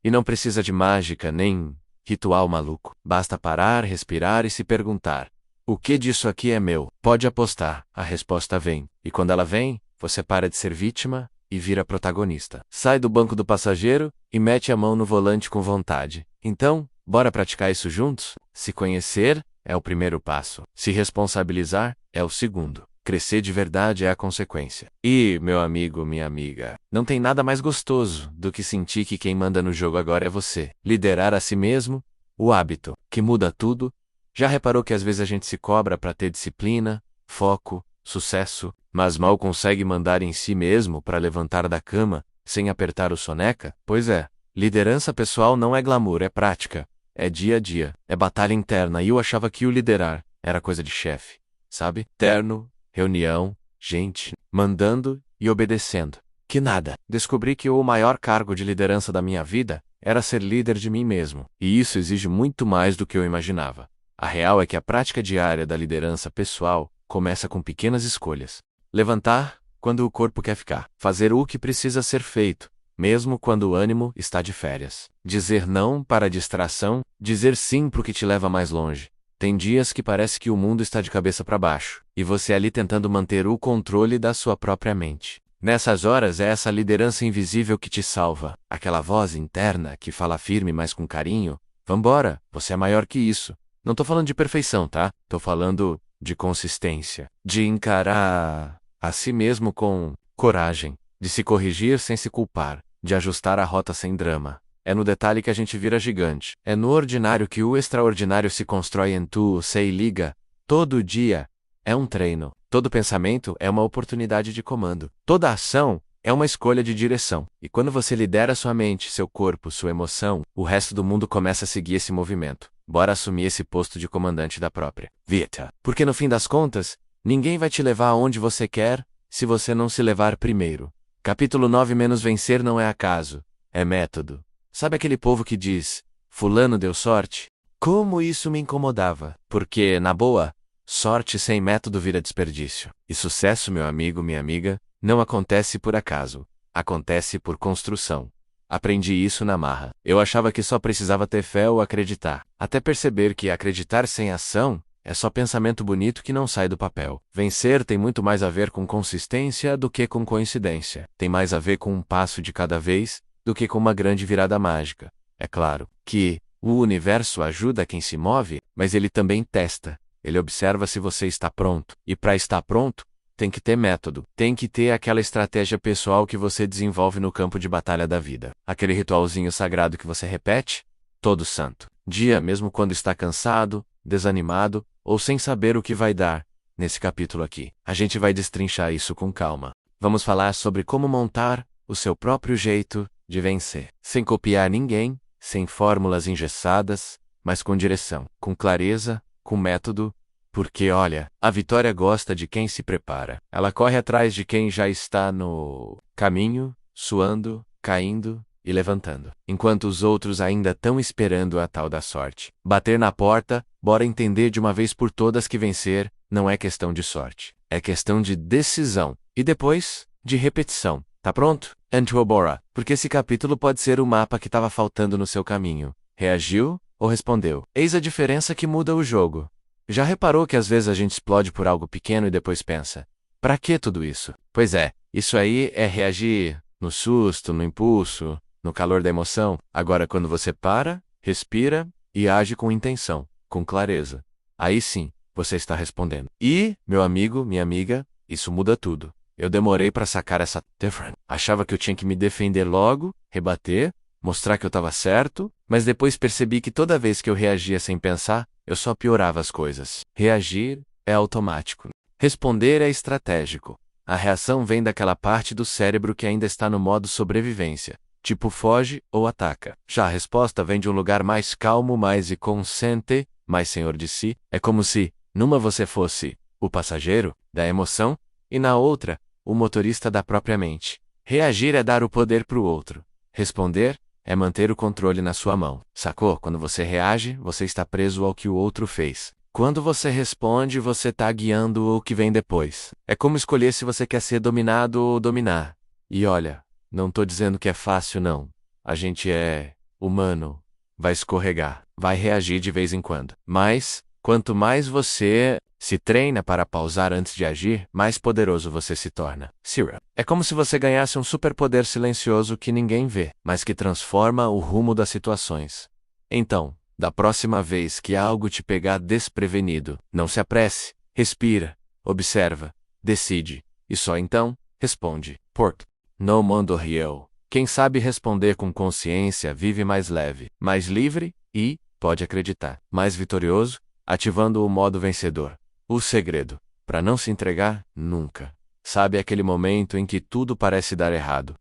E não precisa de mágica nem ritual maluco. Basta parar, respirar e se perguntar: o que disso aqui é meu? Pode apostar, a resposta vem. E quando ela vem, você para de ser vítima e vira protagonista. Sai do banco do passageiro e mete a mão no volante com vontade. Então, bora praticar isso juntos? Se conhecer é o primeiro passo. Se responsabilizar é o segundo. Crescer de verdade é a consequência. E, meu amigo, minha amiga, não tem nada mais gostoso do que sentir que quem manda no jogo agora é você. Liderar a si mesmo, o hábito, que muda tudo. Já reparou que às vezes a gente se cobra para ter disciplina, foco, sucesso, mas mal consegue mandar em si mesmo para levantar da cama, sem apertar o soneca? Pois é, liderança pessoal não é glamour, é prática. É dia a dia, é batalha interna, e eu achava que o liderar era coisa de chefe, sabe? Terno, reunião, gente, mandando e obedecendo. Que nada. Descobri que o maior cargo de liderança da minha vida era ser líder de mim mesmo, e isso exige muito mais do que eu imaginava. A real é que a prática diária da liderança pessoal começa com pequenas escolhas. Levantar quando o corpo quer ficar. Fazer o que precisa ser feito, mesmo quando o ânimo está de férias. Dizer não para a distração, dizer sim pro que te leva mais longe. Tem dias que parece que o mundo está de cabeça para baixo, e você ali tentando manter o controle da sua própria mente. Nessas horas é essa liderança invisível que te salva, aquela voz interna que fala firme mas com carinho: vambora, você é maior que isso. Não tô falando de perfeição, tá? Tô falando de consistência, de encarar a si mesmo com coragem, de se corrigir sem se culpar, de ajustar a rota sem drama. É no detalhe que a gente vira gigante. É no ordinário que o extraordinário se constrói. Em tu, se liga. Todo dia é um treino. Todo pensamento é uma oportunidade de comando. Toda ação É uma escolha de direção. E quando você lidera sua mente, seu corpo, sua emoção, o resto do mundo começa a seguir esse movimento. Bora assumir esse posto de comandante da própria vida. Porque no fim das contas, ninguém vai te levar aonde você quer se você não se levar primeiro. Capítulo 9 menos vencer não é acaso, é método. Sabe aquele povo que diz, fulano deu sorte? Como isso me incomodava. Porque, na boa, sorte sem método vira desperdício. E sucesso, meu amigo, minha amiga, não acontece por acaso. Acontece por construção. Aprendi isso na marra. Eu achava que só precisava ter fé ou acreditar. Até perceber que acreditar sem ação é só pensamento bonito que não sai do papel. Vencer tem muito mais a ver com consistência do que com coincidência. Tem mais a ver com um passo de cada vez do que com uma grande virada mágica. É claro que o universo ajuda quem se move, mas ele também testa. Ele observa se você está pronto. E para estar pronto, tem que ter método. Tem que ter aquela estratégia pessoal que você desenvolve no campo de batalha da vida. Aquele ritualzinho sagrado que você repete todo santo dia, mesmo quando está cansado, desanimado ou sem saber o que vai dar. Nesse capítulo aqui, a gente vai destrinchar isso com calma. Vamos falar sobre como montar o seu próprio jeito de vencer. Sem copiar ninguém, sem fórmulas engessadas, mas com direção, com clareza, com método, porque olha, a vitória gosta de quem se prepara. Ela corre atrás de quem já está no caminho, suando, caindo e levantando. Enquanto os outros ainda estão esperando a tal da sorte. Bater na porta, bora entender de uma vez por todas que vencer não é questão de sorte. É questão de decisão. E depois, de repetição. Tá pronto? Entrou bora, porque esse capítulo pode ser o mapa que estava faltando no seu caminho. Reagiu ou respondeu? Eis a diferença que muda o jogo. Já reparou que às vezes a gente explode por algo pequeno e depois pensa, pra que tudo isso? Pois é, isso aí é reagir no susto, no impulso, no calor da emoção. Agora quando você para, respira e age com intenção, com clareza, aí sim, você está respondendo. E, meu amigo, minha amiga, isso muda tudo. Eu demorei para sacar essa different. Achava que eu tinha que me defender logo, rebater, mostrar que eu estava certo, mas depois percebi que toda vez que eu reagia sem pensar, eu só piorava as coisas. Reagir é automático. Responder é estratégico. A reação vem daquela parte do cérebro que ainda está no modo sobrevivência, tipo foge ou ataca. Já a resposta vem de um lugar mais calmo, mais consciente, mais senhor de si. É como se, numa você fosse o passageiro da emoção e na outra, o motorista da própria mente. Reagir é dar o poder para o outro. Responder é manter o controle na sua mão. Sacou? Quando você reage, você está preso ao que o outro fez. Quando você responde, você está guiando o que vem depois. É como escolher se você quer ser dominado ou dominar. E olha, não tô dizendo que é fácil não. A gente é humano. Vai escorregar. Vai reagir de vez em quando. Mas, quanto mais você se treina para pausar antes de agir, mais poderoso você se torna. Sira. É como se você ganhasse um superpoder silencioso que ninguém vê, mas que transforma o rumo das situações. Então, da próxima vez que algo te pegar desprevenido, não se apresse, respira, observa, decide, e só então, responde. Porto. No mundo real. Quem sabe responder com consciência vive mais leve, mais livre e, pode acreditar, mais vitorioso, ativando o modo vencedor. O segredo, para não se entregar, nunca. Sabe aquele momento em que tudo parece dar errado?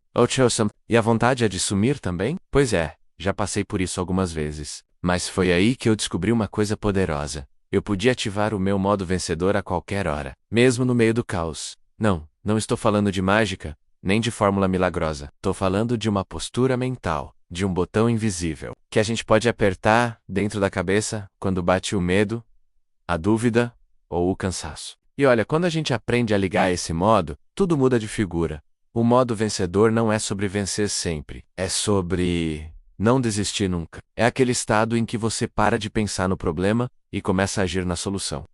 E a vontade é de sumir também? Pois é, já passei por isso algumas vezes. Mas foi aí que eu descobri uma coisa poderosa. Eu podia ativar o meu modo vencedor a qualquer hora, mesmo no meio do caos. Não estou falando de mágica, nem de fórmula milagrosa. Estou falando de uma postura mental, de um botão invisível, que a gente pode apertar dentro da cabeça quando bate o medo, a dúvida ou o cansaço. E olha, quando a gente aprende a ligar esse modo, tudo muda de figura. O modo vencedor não é sobre vencer sempre, é sobre não desistir nunca. É aquele estado em que você para de pensar no problema e começa a agir na solução.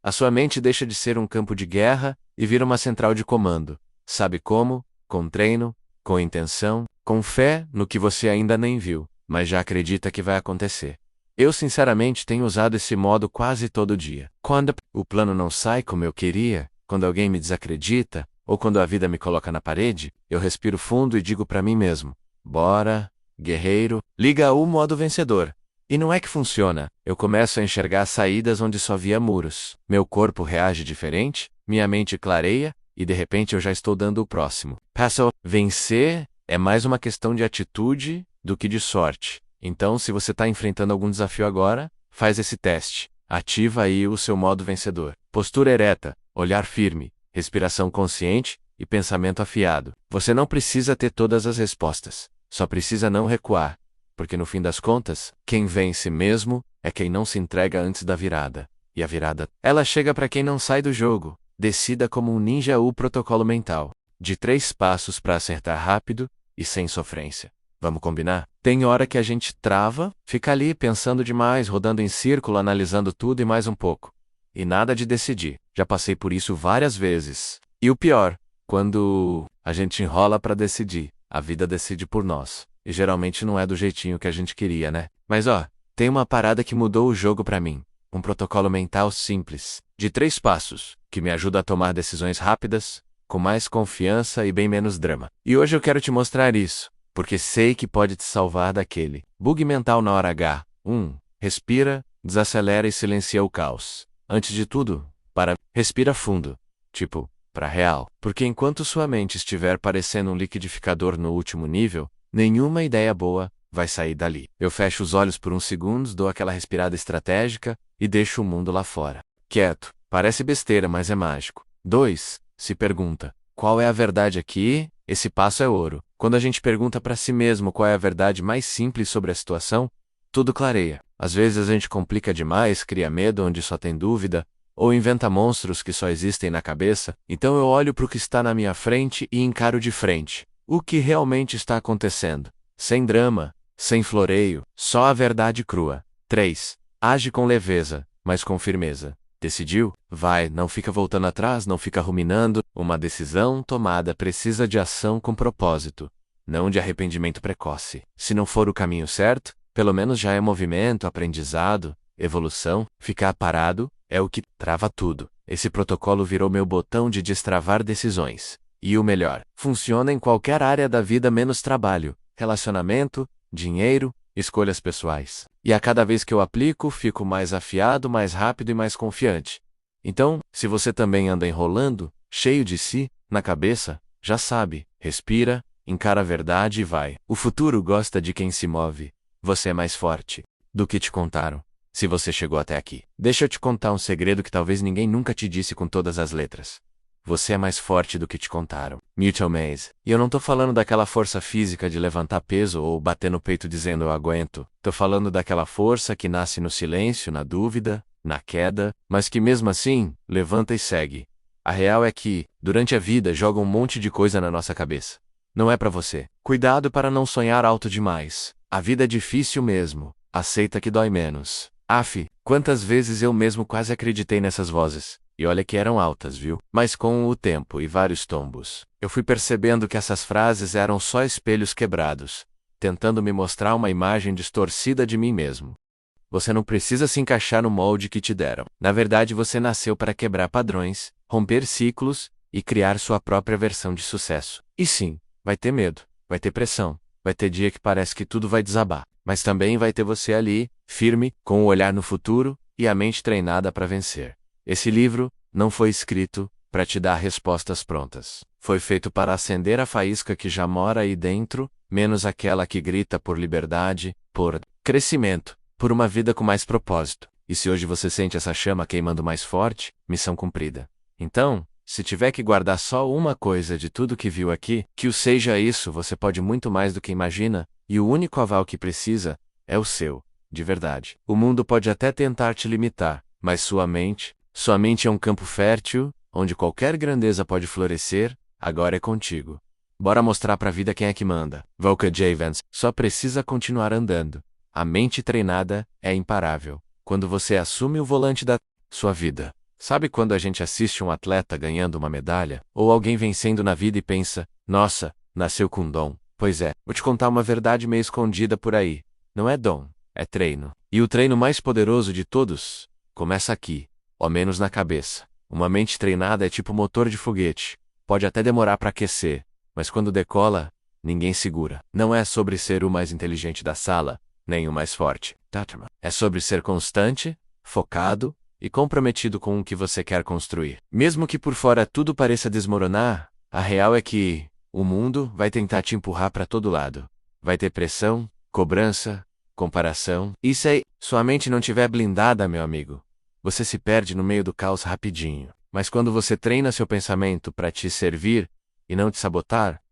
A sua mente deixa de ser um campo de guerra e vira uma central de comando. Sabe como? Com treino, com intenção, com fé no que você ainda nem viu, mas já acredita que vai acontecer. Eu sinceramente tenho usado esse modo quase todo dia. Quando o plano não sai como eu queria, quando alguém me desacredita, ou quando a vida me coloca na parede, eu respiro fundo e digo para mim mesmo, bora, guerreiro, liga o modo vencedor. E não é que funciona, eu começo a enxergar saídas onde só via muros. Meu corpo reage diferente, minha mente clareia, e de repente eu já estou dando o próximo passo. Vencer é mais uma questão de atitude do que de sorte. Então, se você está enfrentando algum desafio agora, faz esse teste. Ativa aí o seu modo vencedor. Postura ereta, olhar firme, respiração consciente e pensamento afiado. Você não precisa ter todas as respostas, só precisa não recuar, porque no fim das contas, quem vence mesmo é quem não se entrega antes da virada. E a virada, ela chega para quem não sai do jogo. Decida como um ninja o protocolo mental, de 3 passos para acertar rápido e sem sofrência. Vamos combinar? Tem hora que a gente trava, fica ali pensando demais, rodando em círculo, analisando tudo e mais um pouco. E nada de decidir. Já passei por isso várias vezes. E o pior, quando a gente enrola para decidir, a vida decide por nós. E geralmente não é do jeitinho que a gente queria, né? Mas tem uma parada que mudou o jogo para mim. Um protocolo mental simples, de 3 passos, que me ajuda a tomar decisões rápidas, com mais confiança e bem menos drama. E hoje eu quero te mostrar isso, porque sei que pode te salvar daquele bug mental na hora H. 1. Respira, desacelera e silencia o caos. Antes de tudo, respira fundo. Tipo, para real. Porque enquanto sua mente estiver parecendo um liquidificador no último nível, nenhuma ideia boa vai sair dali. Eu fecho os olhos por uns segundos, dou aquela respirada estratégica e deixo o mundo lá fora. Quieto. Parece besteira, mas é mágico. 2. Se pergunta: qual é a verdade aqui? Esse passo é ouro. Quando a gente pergunta para si mesmo qual é a verdade mais simples sobre a situação, tudo clareia. Às vezes a gente complica demais, cria medo onde só tem dúvida, ou inventa monstros que só existem na cabeça. Então eu olho para o que está na minha frente e encaro de frente o que realmente está acontecendo. Sem drama, sem floreio, só a verdade crua. 3. Age com leveza, mas com firmeza. Decidiu? Vai, não fica voltando atrás, não fica ruminando. Uma decisão tomada precisa de ação com propósito, não de arrependimento precoce. Se não for o caminho certo, pelo menos já é movimento, aprendizado, evolução. Ficar parado é o que trava tudo. Esse protocolo virou meu botão de destravar decisões. E o melhor, funciona em qualquer área da vida menos trabalho, relacionamento, dinheiro, escolhas pessoais. E a cada vez que eu aplico, fico mais afiado, mais rápido e mais confiante. Então, se você também anda enrolando, cheio de si, na cabeça, já sabe, respira, encara a verdade e vai. O futuro gosta de quem se move. Você é mais forte do que te contaram. Se você chegou até aqui, deixa eu te contar um segredo que talvez ninguém nunca te disse com todas as letras. Você é mais forte do que te contaram. Mitchell Mays. E eu não tô falando daquela força física de levantar peso ou bater no peito dizendo eu aguento. Tô falando daquela força que nasce no silêncio, na dúvida, na queda, mas que mesmo assim, levanta e segue. A real é que, durante a vida, joga um monte de coisa na nossa cabeça. Não é pra você. Cuidado para não sonhar alto demais. A vida é difícil mesmo. Aceita que dói menos. Quantas vezes eu mesmo quase acreditei nessas vozes. E olha que eram altas, viu? Mas com o tempo e vários tombos, eu fui percebendo que essas frases eram só espelhos quebrados, tentando me mostrar uma imagem distorcida de mim mesmo. Você não precisa se encaixar no molde que te deram. Na verdade, você nasceu para quebrar padrões, romper ciclos e criar sua própria versão de sucesso. E sim, vai ter medo, vai ter pressão, vai ter dia que parece que tudo vai desabar. Mas também vai ter você ali, firme, com o olhar no futuro e a mente treinada para vencer. Esse livro não foi escrito para te dar respostas prontas. Foi feito para acender a faísca que já mora aí dentro, menos aquela que grita por liberdade, por crescimento, por uma vida com mais propósito. E se hoje você sente essa chama queimando mais forte, missão cumprida. Então, se tiver que guardar só uma coisa de tudo que viu aqui, que o seja isso, você pode muito mais do que imagina, e o único aval que precisa é o seu, de verdade. O mundo pode até tentar te limitar, mas sua mente é um campo fértil, onde qualquer grandeza pode florescer. Agora é contigo. Bora mostrar pra vida quem é que manda. Volker J. Vance. Só precisa continuar andando. A mente treinada é imparável. Quando você assume o volante da sua vida. Sabe quando a gente assiste um atleta ganhando uma medalha? Ou alguém vencendo na vida e pensa, nossa, nasceu com dom. Pois é, vou te contar uma verdade meio escondida por aí. Não é dom, é treino. E o treino mais poderoso de todos começa aqui. Ao menos na cabeça. Uma mente treinada é tipo motor de foguete. Pode até demorar para aquecer, mas quando decola, ninguém segura. Não é sobre ser o mais inteligente da sala, nem o mais forte. É sobre ser constante, focado, e comprometido com o que você quer construir. Mesmo que por fora tudo pareça desmoronar, a real é que o mundo vai tentar te empurrar para todo lado. Vai ter pressão, cobrança, comparação. E se sua mente não estiver blindada, meu amigo, você se perde no meio do caos rapidinho. Mas quando você treina seu pensamento para te servir e não te sabotar,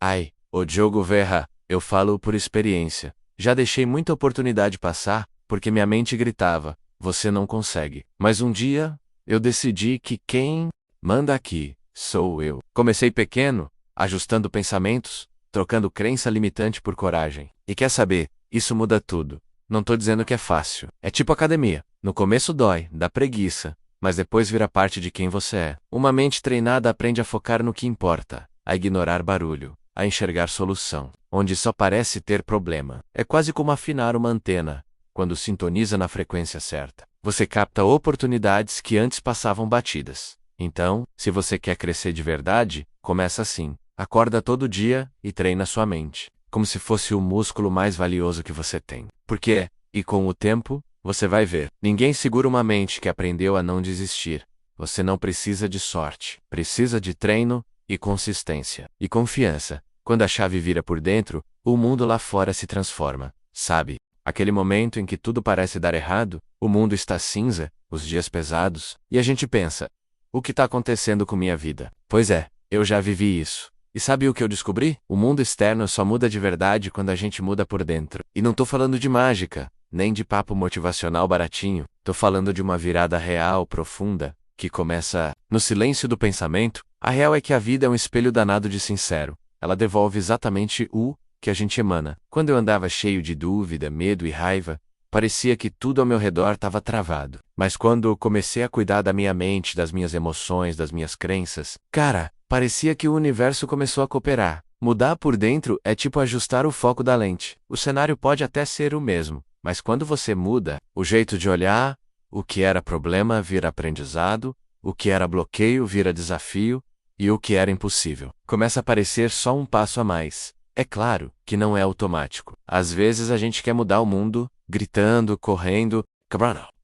o Diogo Verra, eu falo por experiência. Já deixei muita oportunidade passar, porque minha mente gritava, você não consegue. Mas um dia, eu decidi que quem manda aqui sou eu. Comecei pequeno, ajustando pensamentos, trocando crença limitante por coragem. E quer saber, isso muda tudo. Não tô dizendo que é fácil. É tipo academia. No começo dói, dá preguiça, mas depois vira parte de quem você é. Uma mente treinada aprende a focar no que importa, a ignorar barulho, a enxergar solução, onde só parece ter problema. É quase como afinar uma antena. Quando sintoniza na frequência certa, você capta oportunidades que antes passavam batidas. Então, se você quer crescer de verdade, começa assim. Acorda todo dia e treina sua mente, como se fosse o músculo mais valioso que você tem. Porque, e com o tempo, você vai ver. Ninguém segura uma mente que aprendeu a não desistir. Você não precisa de sorte. Precisa de treino e consistência. E confiança. Quando a chave vira por dentro, o mundo lá fora se transforma. Sabe? Aquele momento em que tudo parece dar errado, o mundo está cinza, os dias pesados, e a gente pensa, o que está acontecendo com minha vida? Pois é, eu já vivi isso. E sabe o que eu descobri? O mundo externo só muda de verdade quando a gente muda por dentro. E não tô falando de mágica, nem de papo motivacional baratinho. Tô falando de uma virada real, profunda, que começa no silêncio do pensamento. A real é que a vida é um espelho danado de sincero. Ela devolve exatamente o que a gente emana. Quando eu andava cheio de dúvida, medo e raiva, parecia que tudo ao meu redor estava travado. Mas quando eu comecei a cuidar da minha mente, das minhas emoções, das minhas crenças, cara, parecia que o universo começou a cooperar. Mudar por dentro é tipo ajustar o foco da lente. O cenário pode até ser o mesmo, mas quando você muda, o jeito de olhar, o que era problema vira aprendizado, o que era bloqueio vira desafio, e o que era impossível começa a parecer só um passo a mais. É claro que não é automático. Às vezes a gente quer mudar o mundo, gritando, correndo,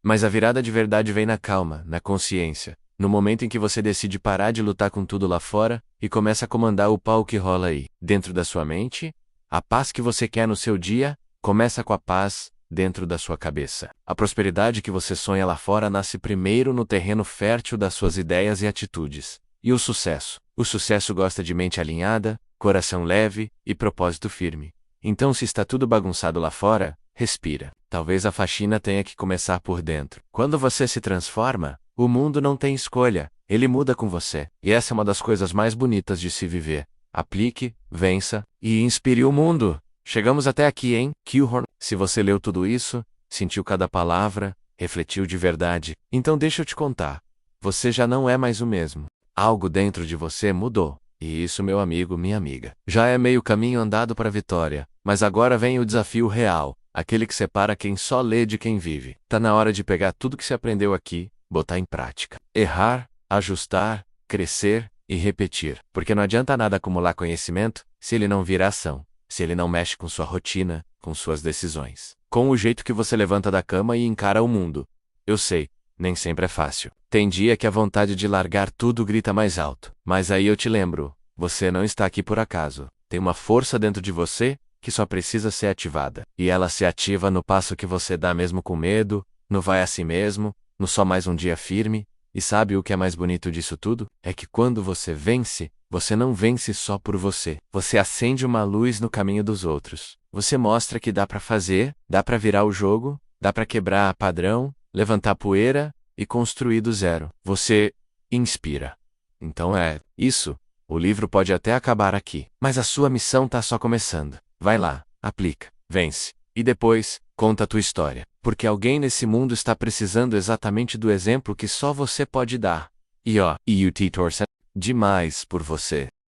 mas a virada de verdade vem na calma, na consciência, no momento em que você decide parar de lutar com tudo lá fora e começa a comandar o pau que rola aí, dentro da sua mente. A paz que você quer no seu dia começa com a paz dentro da sua cabeça. A prosperidade que você sonha lá fora nasce primeiro no terreno fértil das suas ideias e atitudes. E o sucesso? O sucesso gosta de mente alinhada, coração leve e propósito firme. Então, se está tudo bagunçado lá fora, respira. Talvez a faxina tenha que começar por dentro. Quando você se transforma, o mundo não tem escolha, ele muda com você. E essa é uma das coisas mais bonitas de se viver. Aplique, vença e inspire o mundo. Chegamos até aqui, hein? Killhorn. Se você leu tudo isso, sentiu cada palavra, refletiu de verdade, então deixa eu te contar. Você já não é mais o mesmo. Algo dentro de você mudou. E isso, meu amigo, minha amiga, já é meio caminho andado para a vitória. Mas agora vem o desafio real, aquele que separa quem só lê de quem vive. Tá na hora de pegar tudo que se aprendeu aqui, botar em prática. Errar, ajustar, crescer e repetir. Porque não adianta nada acumular conhecimento se ele não vira ação, se ele não mexe com sua rotina, com suas decisões, com o jeito que você levanta da cama e encara o mundo. Eu sei, nem sempre é fácil. Tem dia que a vontade de largar tudo grita mais alto. Mas aí eu te lembro, você não está aqui por acaso. Tem uma força dentro de você que só precisa ser ativada. E ela se ativa no passo que você dá mesmo com medo, no vai a si mesmo, no só mais um dia firme. E sabe o que é mais bonito disso tudo? É que quando você vence, você não vence só por você. Você acende uma luz no caminho dos outros. Você mostra que dá para fazer, dá para virar o jogo, dá para quebrar padrão, levantar poeira e construir do zero. Você inspira. Então é isso. O livro pode até acabar aqui, mas a sua missão tá só começando. Vai lá, aplica, vence. E depois, conta a tua história. Porque alguém nesse mundo está precisando exatamente do exemplo que só você pode dar. E o T torce demais por você.